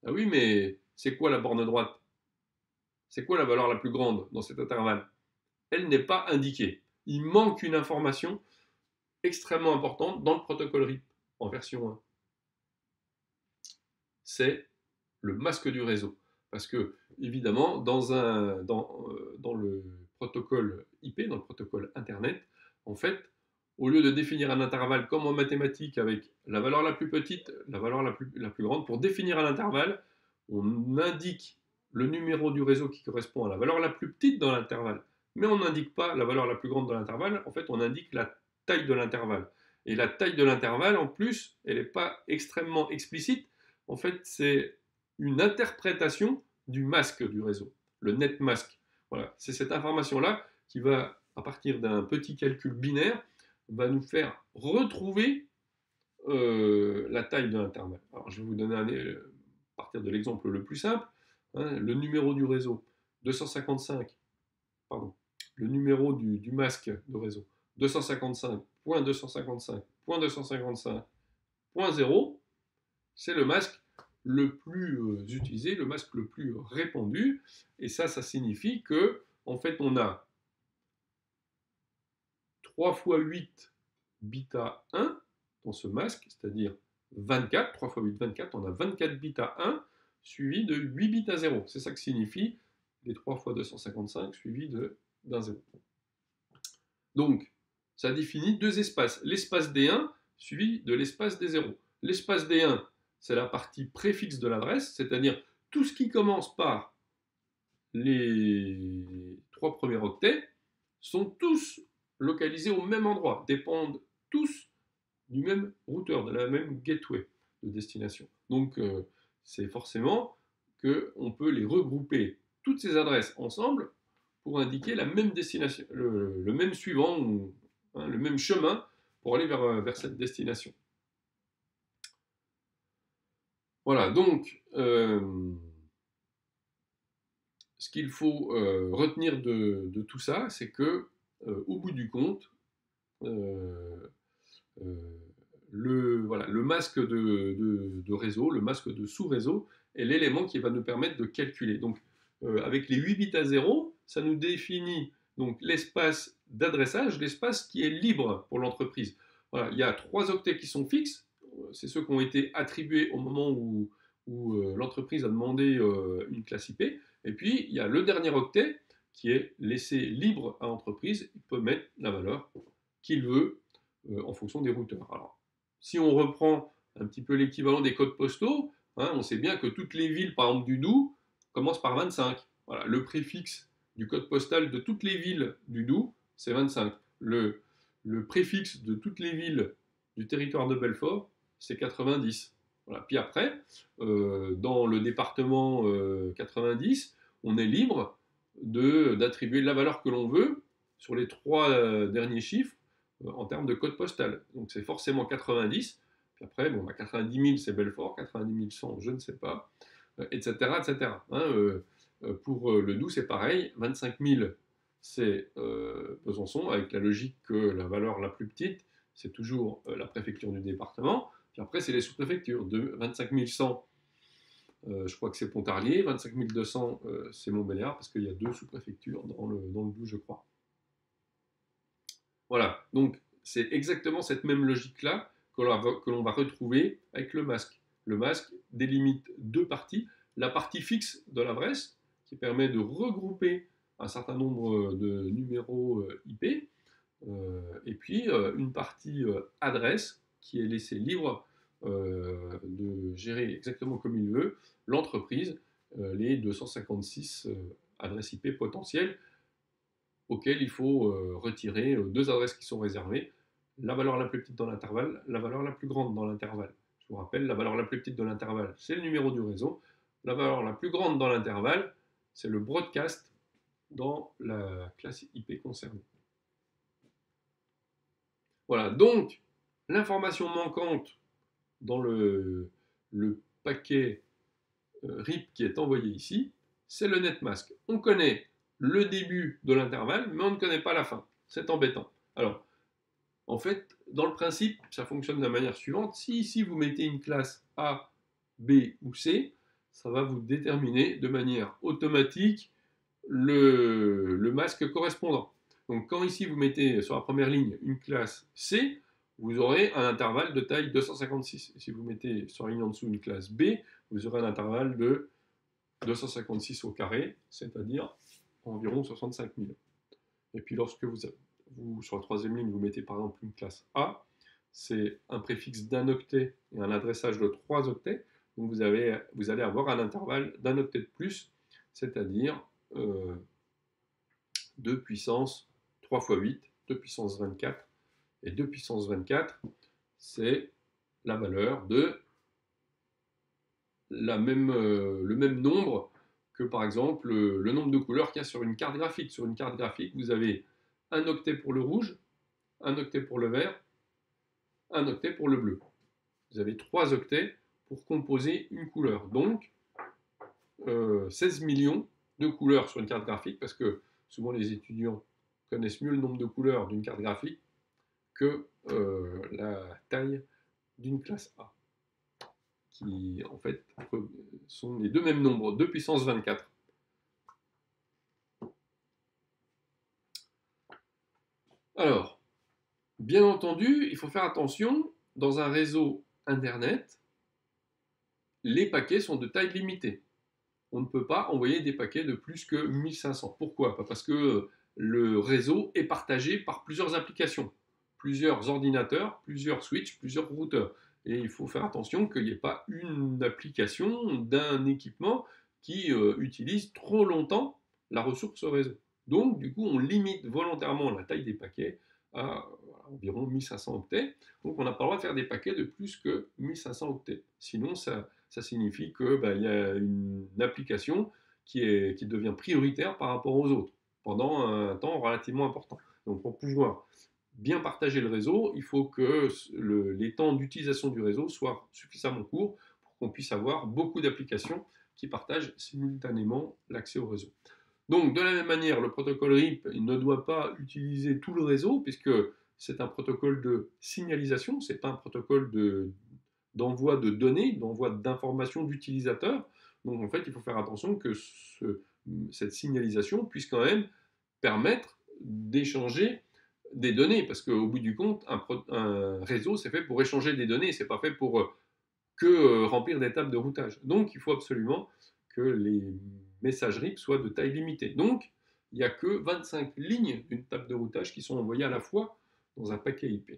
Ah oui, mais c'est quoi la borne droite? C'est quoi la valeur la plus grande dans cet intervalle? Elle n'est pas indiquée. Il manque une information extrêmement importante dans le protocole RIP en version 1. C'est le masque du réseau. Parce que, évidemment, dans le protocole IP, dans le protocole Internet, en fait, au lieu de définir un intervalle comme en mathématiques avec la valeur la plus petite, la valeur la plus grande, pour définir un intervalle, on indique le numéro du réseau qui correspond à la valeur la plus petite dans l'intervalle. Mais on n'indique pas la valeur la plus grande de l'intervalle, en fait, on indique la taille de l'intervalle. Et la taille de l'intervalle, en plus, elle n'est pas extrêmement explicite. En fait, c'est une interprétation du masque du réseau, le net mask. Voilà, c'est cette information-là qui va, à partir d'un petit calcul binaire, va nous faire retrouver la taille de l'intervalle. Alors, je vais vous donner à partir de l'exemple le plus simple, hein, le numéro du réseau 255, pardon, le numéro du masque de réseau 255.255.255.0, c'est le masque le plus utilisé, le masque le plus répandu. Et ça signifie que, en fait, on a 3 fois 8 bits à 1 dans ce masque, c'est-à-dire 24, 3 fois 8, 24, on a 24 bits à 1 suivi de 8 bits à 0. C'est ça que signifie les 3 fois 255 suivi d'un 0. Donc, ça définit deux espaces. L'espace D1 suivi de l'espace D0. L'espace D1, c'est la partie préfixe de l'adresse, c'est-à-dire tout ce qui commence par les 3 premiers octets sont tous localisés au même endroit, dépendent tous du même routeur, de la même gateway de destination. Donc, c'est forcément qu'on peut les regrouper, toutes ces adresses ensemble, pour indiquer la même destination, le même suivant, hein, le même chemin pour aller vers cette destination. Voilà, donc, ce qu'il faut retenir de tout ça, c'est que, au bout du compte, le masque de réseau, le masque de sous-réseau, est l'élément qui va nous permettre de calculer. Donc, avec les 8 bits à 0, ça nous définit donc l'espace d'adressage, l'espace qui est libre pour l'entreprise. Voilà, il y a 3 octets qui sont fixes, c'est ceux qui ont été attribués au moment où l'entreprise a demandé une classe IP, et puis il y a le dernier octet qui est laissé libre à l'entreprise, il peut mettre la valeur qu'il veut en fonction des routeurs. Alors, si on reprend un petit peu l'équivalent des codes postaux, hein, on sait bien que toutes les villes, par exemple du Doubs, commencent par 25. Voilà, le préfixe du code postal de toutes les villes du Doubs, c'est 25. Le préfixe de toutes les villes du territoire de Belfort, c'est 90. Voilà. Puis après, dans le département 90, on est libre d'attribuer la valeur que l'on veut sur les 3 derniers chiffres en termes de code postal. Donc c'est forcément 90. Puis après, bon, 90 000 c'est Belfort, 90 100 je ne sais pas, etc. etc. Hein, pour le Doubs c'est pareil, 25 000 c'est Besançon, avec la logique que la valeur la plus petite c'est toujours la préfecture du département. Puis après c'est les sous-préfectures, de 25 100 je crois que c'est Pontarlier, 25 200 c'est Montbéliard, parce qu'il y a 2 sous-préfectures dans le Doubs, je crois. Voilà, donc c'est exactement cette même logique-là que l'on va retrouver avec le masque. Le masque délimite 2 parties. La partie fixe de l'adresse, qui permet de regrouper un certain nombre de numéros IP, et puis une partie adresse, qui est laissée libre de gérer exactement comme il veut l'entreprise, les 256 adresses IP potentielles. auquel il faut retirer deux adresses qui sont réservées, la valeur la plus petite dans l'intervalle, la valeur la plus grande dans l'intervalle. Je vous rappelle, la valeur la plus petite de l'intervalle, c'est le numéro du réseau. La valeur la plus grande dans l'intervalle, c'est le broadcast dans la classe IP concernée. Voilà, donc l'information manquante dans le paquet RIP qui est envoyé ici, c'est le netmask. On connaît le début de l'intervalle, mais on ne connaît pas la fin. C'est embêtant. Alors, en fait, dans le principe, ça fonctionne de la manière suivante. Si ici vous mettez une classe A, B ou C, ça va vous déterminer de manière automatique le masque correspondant. Donc quand ici vous mettez sur la première ligne une classe C, vous aurez un intervalle de taille 256. Et si vous mettez sur la ligne en dessous une classe B, vous aurez un intervalle de 256 au carré, c'est-à-dire environ 65 000. Et puis lorsque vous sur la troisième ligne, vous mettez par exemple une classe A, c'est un préfixe d'un octet et un adressage de 3 octets. Donc vous allez avoir un intervalle d'un octet de plus, c'est-à-dire 2 puissance 3 fois 8, 2 puissance 24. Et 2 puissance 24, c'est la valeur de le même nombre que par exemple le nombre de couleurs qu'il y a sur une carte graphique. Sur une carte graphique, vous avez un octet pour le rouge, un octet pour le vert, un octet pour le bleu. Vous avez 3 octets pour composer une couleur. Donc, 16 millions de couleurs sur une carte graphique, parce que souvent les étudiants connaissent mieux le nombre de couleurs d'une carte graphique que la taille d'une classe A, qui en fait sont les deux mêmes nombres, 2 puissance 24. Alors, bien entendu, il faut faire attention, dans un réseau Internet, les paquets sont de taille limitée. On ne peut pas envoyer des paquets de plus que 1500. Pourquoi? Parce que le réseau est partagé par plusieurs applications, plusieurs ordinateurs, plusieurs switches, plusieurs routeurs. Et il faut faire attention qu'il n'y ait pas une application d'un équipement qui utilise trop longtemps la ressource réseau. Donc, du coup, on limite volontairement la taille des paquets à environ 1500 octets. Donc, on n'a pas le droit de faire des paquets de plus que 1500 octets. Sinon, ça signifie qu'il y a une application qui devient prioritaire par rapport aux autres pendant un temps relativement important. Donc, pour pouvoir bien partager le réseau, il faut que les temps d'utilisation du réseau soient suffisamment courts pour qu'on puisse avoir beaucoup d'applications qui partagent simultanément l'accès au réseau. Donc, de la même manière, le protocole RIP il ne doit pas utiliser tout le réseau, puisque c'est un protocole de signalisation, ce n'est pas un protocole d'envoi de données, d'envoi d'informations d'utilisateurs. Donc, en fait, il faut faire attention que cette signalisation puisse quand même permettre d'échanger des données, parce qu'au bout du compte, un réseau, c'est fait pour échanger des données, c'est pas fait pour que remplir des tables de routage. Donc, il faut absolument que les messages RIP soient de taille limitée. Donc, il n'y a que 25 lignes d'une table de routage qui sont envoyées à la fois dans un paquet IP,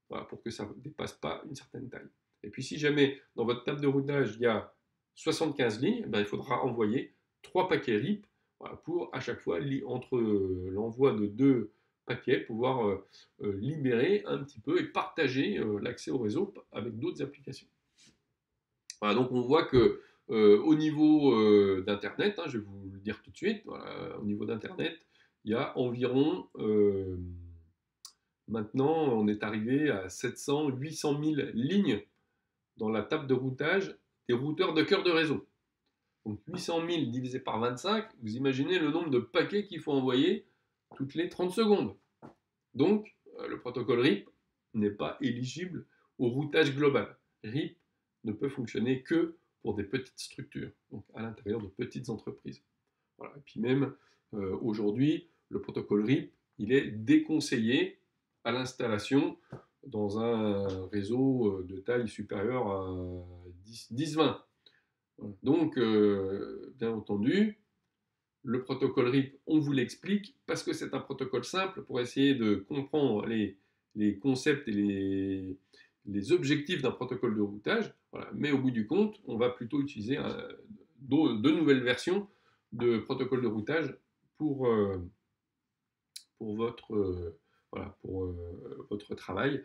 voilà, pour que ça ne dépasse pas une certaine taille. Et puis, si jamais dans votre table de routage, il y a 75 lignes, ben, il faudra envoyer 3 paquets RIP voilà, pour à chaque fois, entre l'envoi de 2 paquets, pouvoir libérer un petit peu et partager l'accès au réseau avec d'autres applications. Voilà, donc on voit que au niveau d'Internet, je vais vous le dire tout de suite, voilà, au niveau d'Internet, il y a environ, maintenant on est arrivé à 700, 800 000 lignes dans la table de routage des routeurs de cœur de réseau. Donc 800 000 divisé par 25, vous imaginez le nombre de paquets qu'il faut envoyer toutes les 30 secondes. Donc le protocole RIP n'est pas éligible au routage global. RIP ne peut fonctionner que pour des petites structures, donc à l'intérieur de petites entreprises. Voilà. Et puis même aujourd'hui, le protocole RIP, il est déconseillé à l'installation dans un réseau de taille supérieure à 10-20. Donc, bien entendu, le protocole RIP, on vous l'explique parce que c'est un protocole simple pour essayer de comprendre les concepts et les objectifs d'un protocole de routage. Voilà. Mais au bout du compte, on va plutôt utiliser de nouvelles versions de protocole de routage pour pour voilà, pour, votre travail.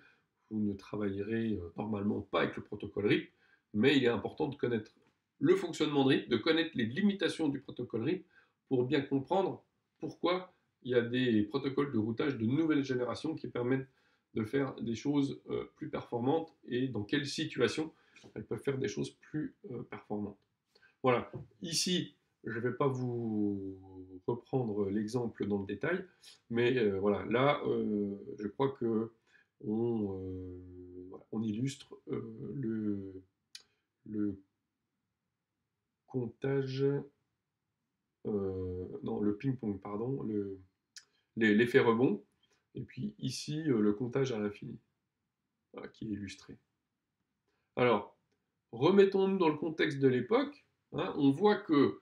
Vous ne travaillerez normalement pas avec le protocole RIP, mais il est important de connaître le fonctionnement de RIP, de connaître les limitations du protocole RIP pour bien comprendre pourquoi il y a des protocoles de routage de nouvelle génération qui permettent de faire des choses plus performantes et dans quelles situations elles peuvent faire des choses plus performantes. Voilà, ici, je ne vais pas vous reprendre l'exemple dans le détail, mais voilà, là, je crois que on illustre le comptage, non, le ping-pong, pardon, l'effet rebond, et puis ici, le comptage à l'infini, voilà, qui est illustré. Alors, remettons-nous dans le contexte de l'époque, hein, on voit que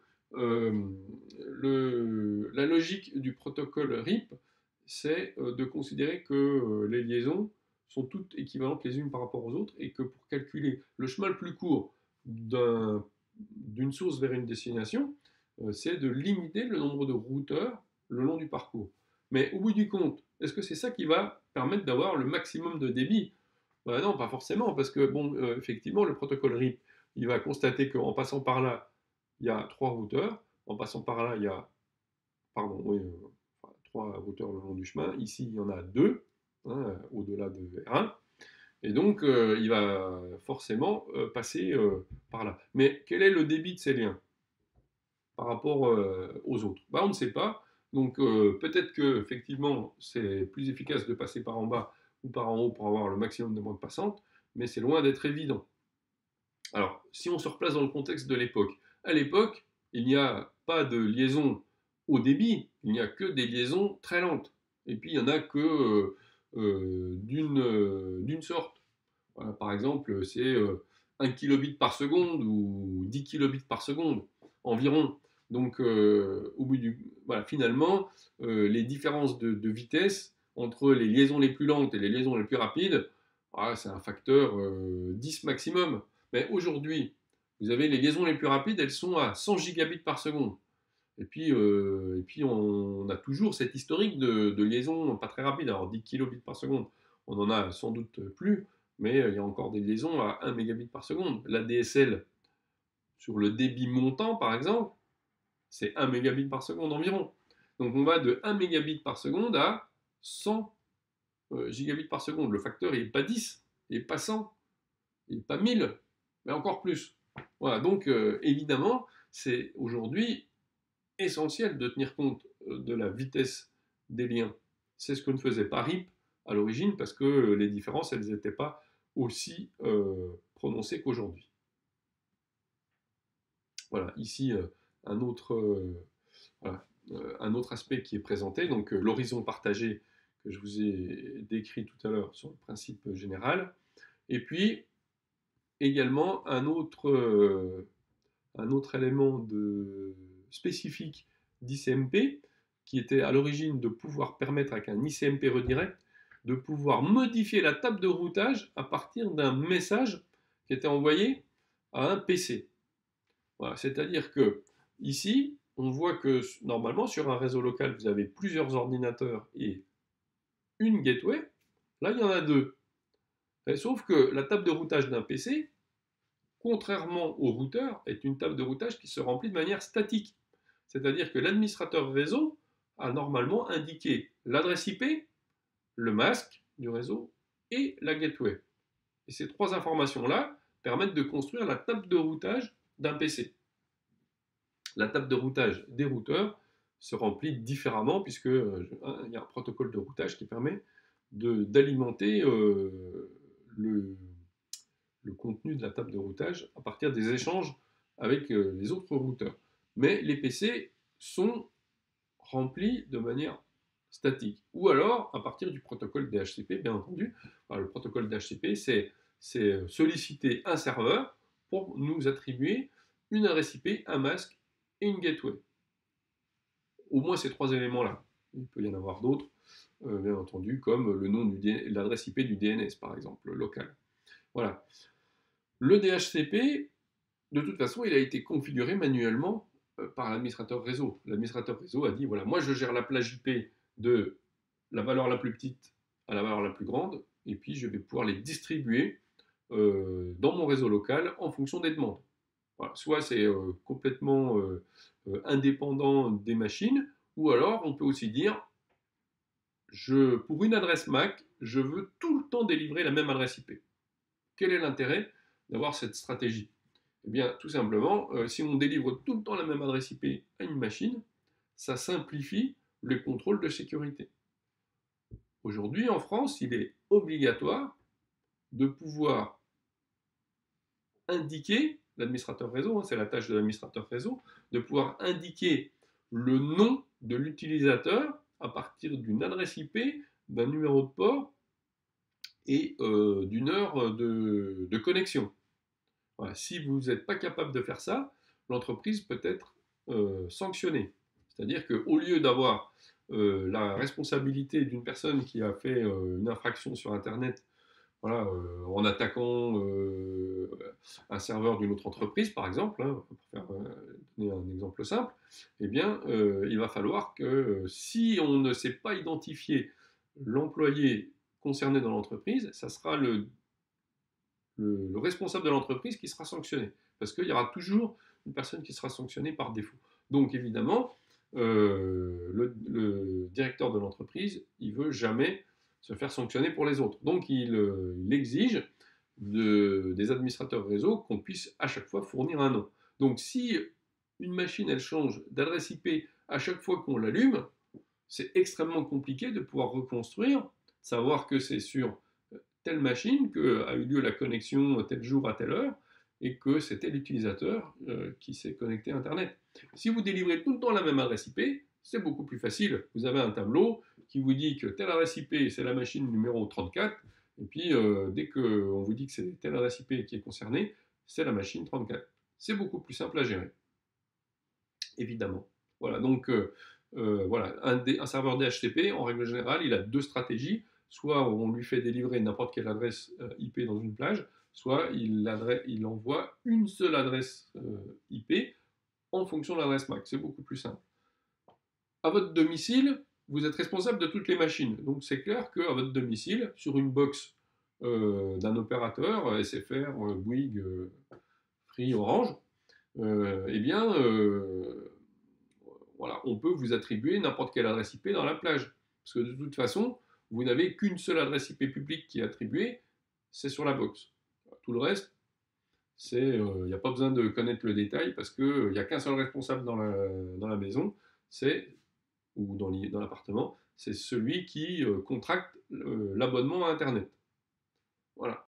la logique du protocole RIP, c'est de considérer que les liaisons sont toutes équivalentes les unes par rapport aux autres et que pour calculer le chemin le plus court d'une source vers une destination, c'est de limiter le nombre de routeurs le long du parcours. Mais au bout du compte, est-ce que c'est ça qui va permettre d'avoir le maximum de débit? Ben non, pas forcément, parce que bon, effectivement, le protocole RIP, il va constater qu'en passant par là, il y a 3 routeurs, en passant par là, il y a, pardon, oui, enfin, 3 routeurs le long du chemin, ici, il y en a 2, hein, au-delà de R1, et donc il va forcément passer par là. Mais quel est le débit de ces liens par rapport aux autres? Ben, on ne sait pas, donc peut-être que effectivement c'est plus efficace de passer par en bas ou par en haut pour avoir le maximum de bandes passantes, mais c'est loin d'être évident. Alors, si on se replace dans le contexte de l'époque, à l'époque, il n'y a pas de liaison haut débit, il n'y a que des liaisons très lentes. Et puis, il n'y en a que d'une sorte. Voilà, par exemple, c'est 1 kilobit par seconde ou 10 kilobits par seconde environ. Donc, au bout voilà, finalement, les différences de vitesse entre les liaisons les plus lentes et les liaisons les plus rapides, voilà, c'est un facteur 10 maximum. Mais aujourd'hui, vous avez les liaisons les plus rapides, elles sont à 100 gigabits par seconde. Et puis on a toujours cette historique de liaisons pas très rapides. Alors 10 kilobits par seconde, on en a sans doute plus, mais il y a encore des liaisons à 1 mégabit par seconde. La DSL, sur le débit montant par exemple, c'est 1 mégabit par seconde environ. Donc on va de 1 mégabit par seconde à 100 gigabits par seconde. Le facteur il n'est pas 10, il n'est pas 100, il n'est pas 1000, mais encore plus. Voilà, donc évidemment, c'est aujourd'hui essentiel de tenir compte de la vitesse des liens. C'est ce que ne faisait pas RIP à l'origine parce que les différences, elles n'étaient pas aussi prononcées qu'aujourd'hui. Voilà, ici un autre, voilà, un autre aspect qui est présenté, donc l'horizon partagé que je vous ai décrit tout à l'heure sur le principe général, et puis également un autre élément spécifique d'ICMP qui était à l'origine de pouvoir permettre avec un ICMP redirect de pouvoir modifier la table de routage à partir d'un message qui était envoyé à un PC. Voilà, c'est-à-dire que ici, on voit que normalement sur un réseau local, vous avez plusieurs ordinateurs et une gateway. Là, il y en a deux. Sauf que la table de routage d'un PC, contrairement au routeur, est une table de routage qui se remplit de manière statique. C'est-à-dire que l'administrateur réseau a normalement indiqué l'adresse IP, le masque du réseau et la gateway. Et ces trois informations-là permettent de construire la table de routage d'un PC. La table de routage des routeurs se remplit différemment puisque il y a un protocole de routage qui permet d'alimenter le contenu de la table de routage à partir des échanges avec les autres routeurs. Mais les PC sont remplis de manière statique. Ou alors, à partir du protocole DHCP, bien entendu. Alors, le protocole DHCP, c'est solliciter un serveur pour nous attribuer une adresse IP, un masque et une gateway. Au moins ces trois éléments-là. Il peut y en avoir d'autres, bien entendu, comme le nom l'adresse IP du DNS, par exemple, local. Voilà. Le DHCP, de toute façon, il a été configuré manuellement par l'administrateur réseau. L'administrateur réseau a dit, voilà, moi je gère la plage IP de la valeur la plus petite à la valeur la plus grande, et puis je vais pouvoir les distribuer dans mon réseau local en fonction des demandes. Voilà. Soit c'est complètement indépendant des machines, ou alors on peut aussi dire, pour une adresse MAC, je veux tout le temps délivrer la même adresse IP. Quel est l'intérêt d'avoir cette stratégie? Eh bien, tout simplement, si on délivre tout le temps la même adresse IP à une machine, ça simplifie le contrôle de sécurité. Aujourd'hui, en France, il est obligatoire de pouvoir indiquer, l'administrateur réseau, hein, c'est la tâche de l'administrateur réseau, de pouvoir indiquer le nom de l'utilisateur à partir d'une adresse IP, d'un numéro de port et d'une heure de connexion. Voilà. Si vous n'êtes pas capable de faire ça, l'entreprise peut être sanctionnée. C'est-à-dire qu'au lieu d'avoir la responsabilité d'une personne qui a fait une infraction sur Internet, voilà, en attaquant un serveur d'une autre entreprise, par exemple, hein, pour donner un exemple simple, eh bien, il va falloir que si on ne sait pas identifier l'employé concerné dans l'entreprise, ça sera le responsable de l'entreprise qui sera sanctionné. Parce qu'il y aura toujours une personne qui sera sanctionnée par défaut. Donc évidemment, le directeur de l'entreprise, il ne veut jamais se faire sanctionner pour les autres. Donc il exige des administrateurs réseau qu'on puisse à chaque fois fournir un nom. Donc si une machine, elle change d'adresse IP à chaque fois qu'on l'allume, c'est extrêmement compliqué de pouvoir reconstruire, savoir que c'est sur telle machine qu'a eu lieu la connexion tel jour à telle heure, et que c'était l'utilisateur qui s'est connecté à Internet. Si vous délivrez tout le temps la même adresse IP, c'est beaucoup plus facile. Vous avez un tableau qui vous dit que telle adresse IP, c'est la machine numéro 34, et puis dès qu'on vous dit que c'est telle adresse IP qui est concernée, c'est la machine 34. C'est beaucoup plus simple à gérer, évidemment. Voilà, donc voilà, un serveur DHCP, en règle générale, il a deux stratégies. Soit on lui fait délivrer n'importe quelle adresse IP dans une plage, soit il envoie une seule adresse IP en fonction de l'adresse MAC. C'est beaucoup plus simple. À votre domicile, vous êtes responsable de toutes les machines. Donc c'est clair qu'à votre domicile, sur une box d'un opérateur, SFR, Bouygues, Free, Orange, eh bien, voilà, on peut vous attribuer n'importe quelle adresse IP dans la plage. Parce que de toute façon, vous n'avez qu'une seule adresse IP publique qui est attribuée, c'est sur la box. Tout le reste, il n'y a pas besoin de connaître le détail parce qu'il n'y a qu'un seul responsable dans la maison, ou dans l'appartement, c'est celui qui contracte l'abonnement à Internet. Voilà.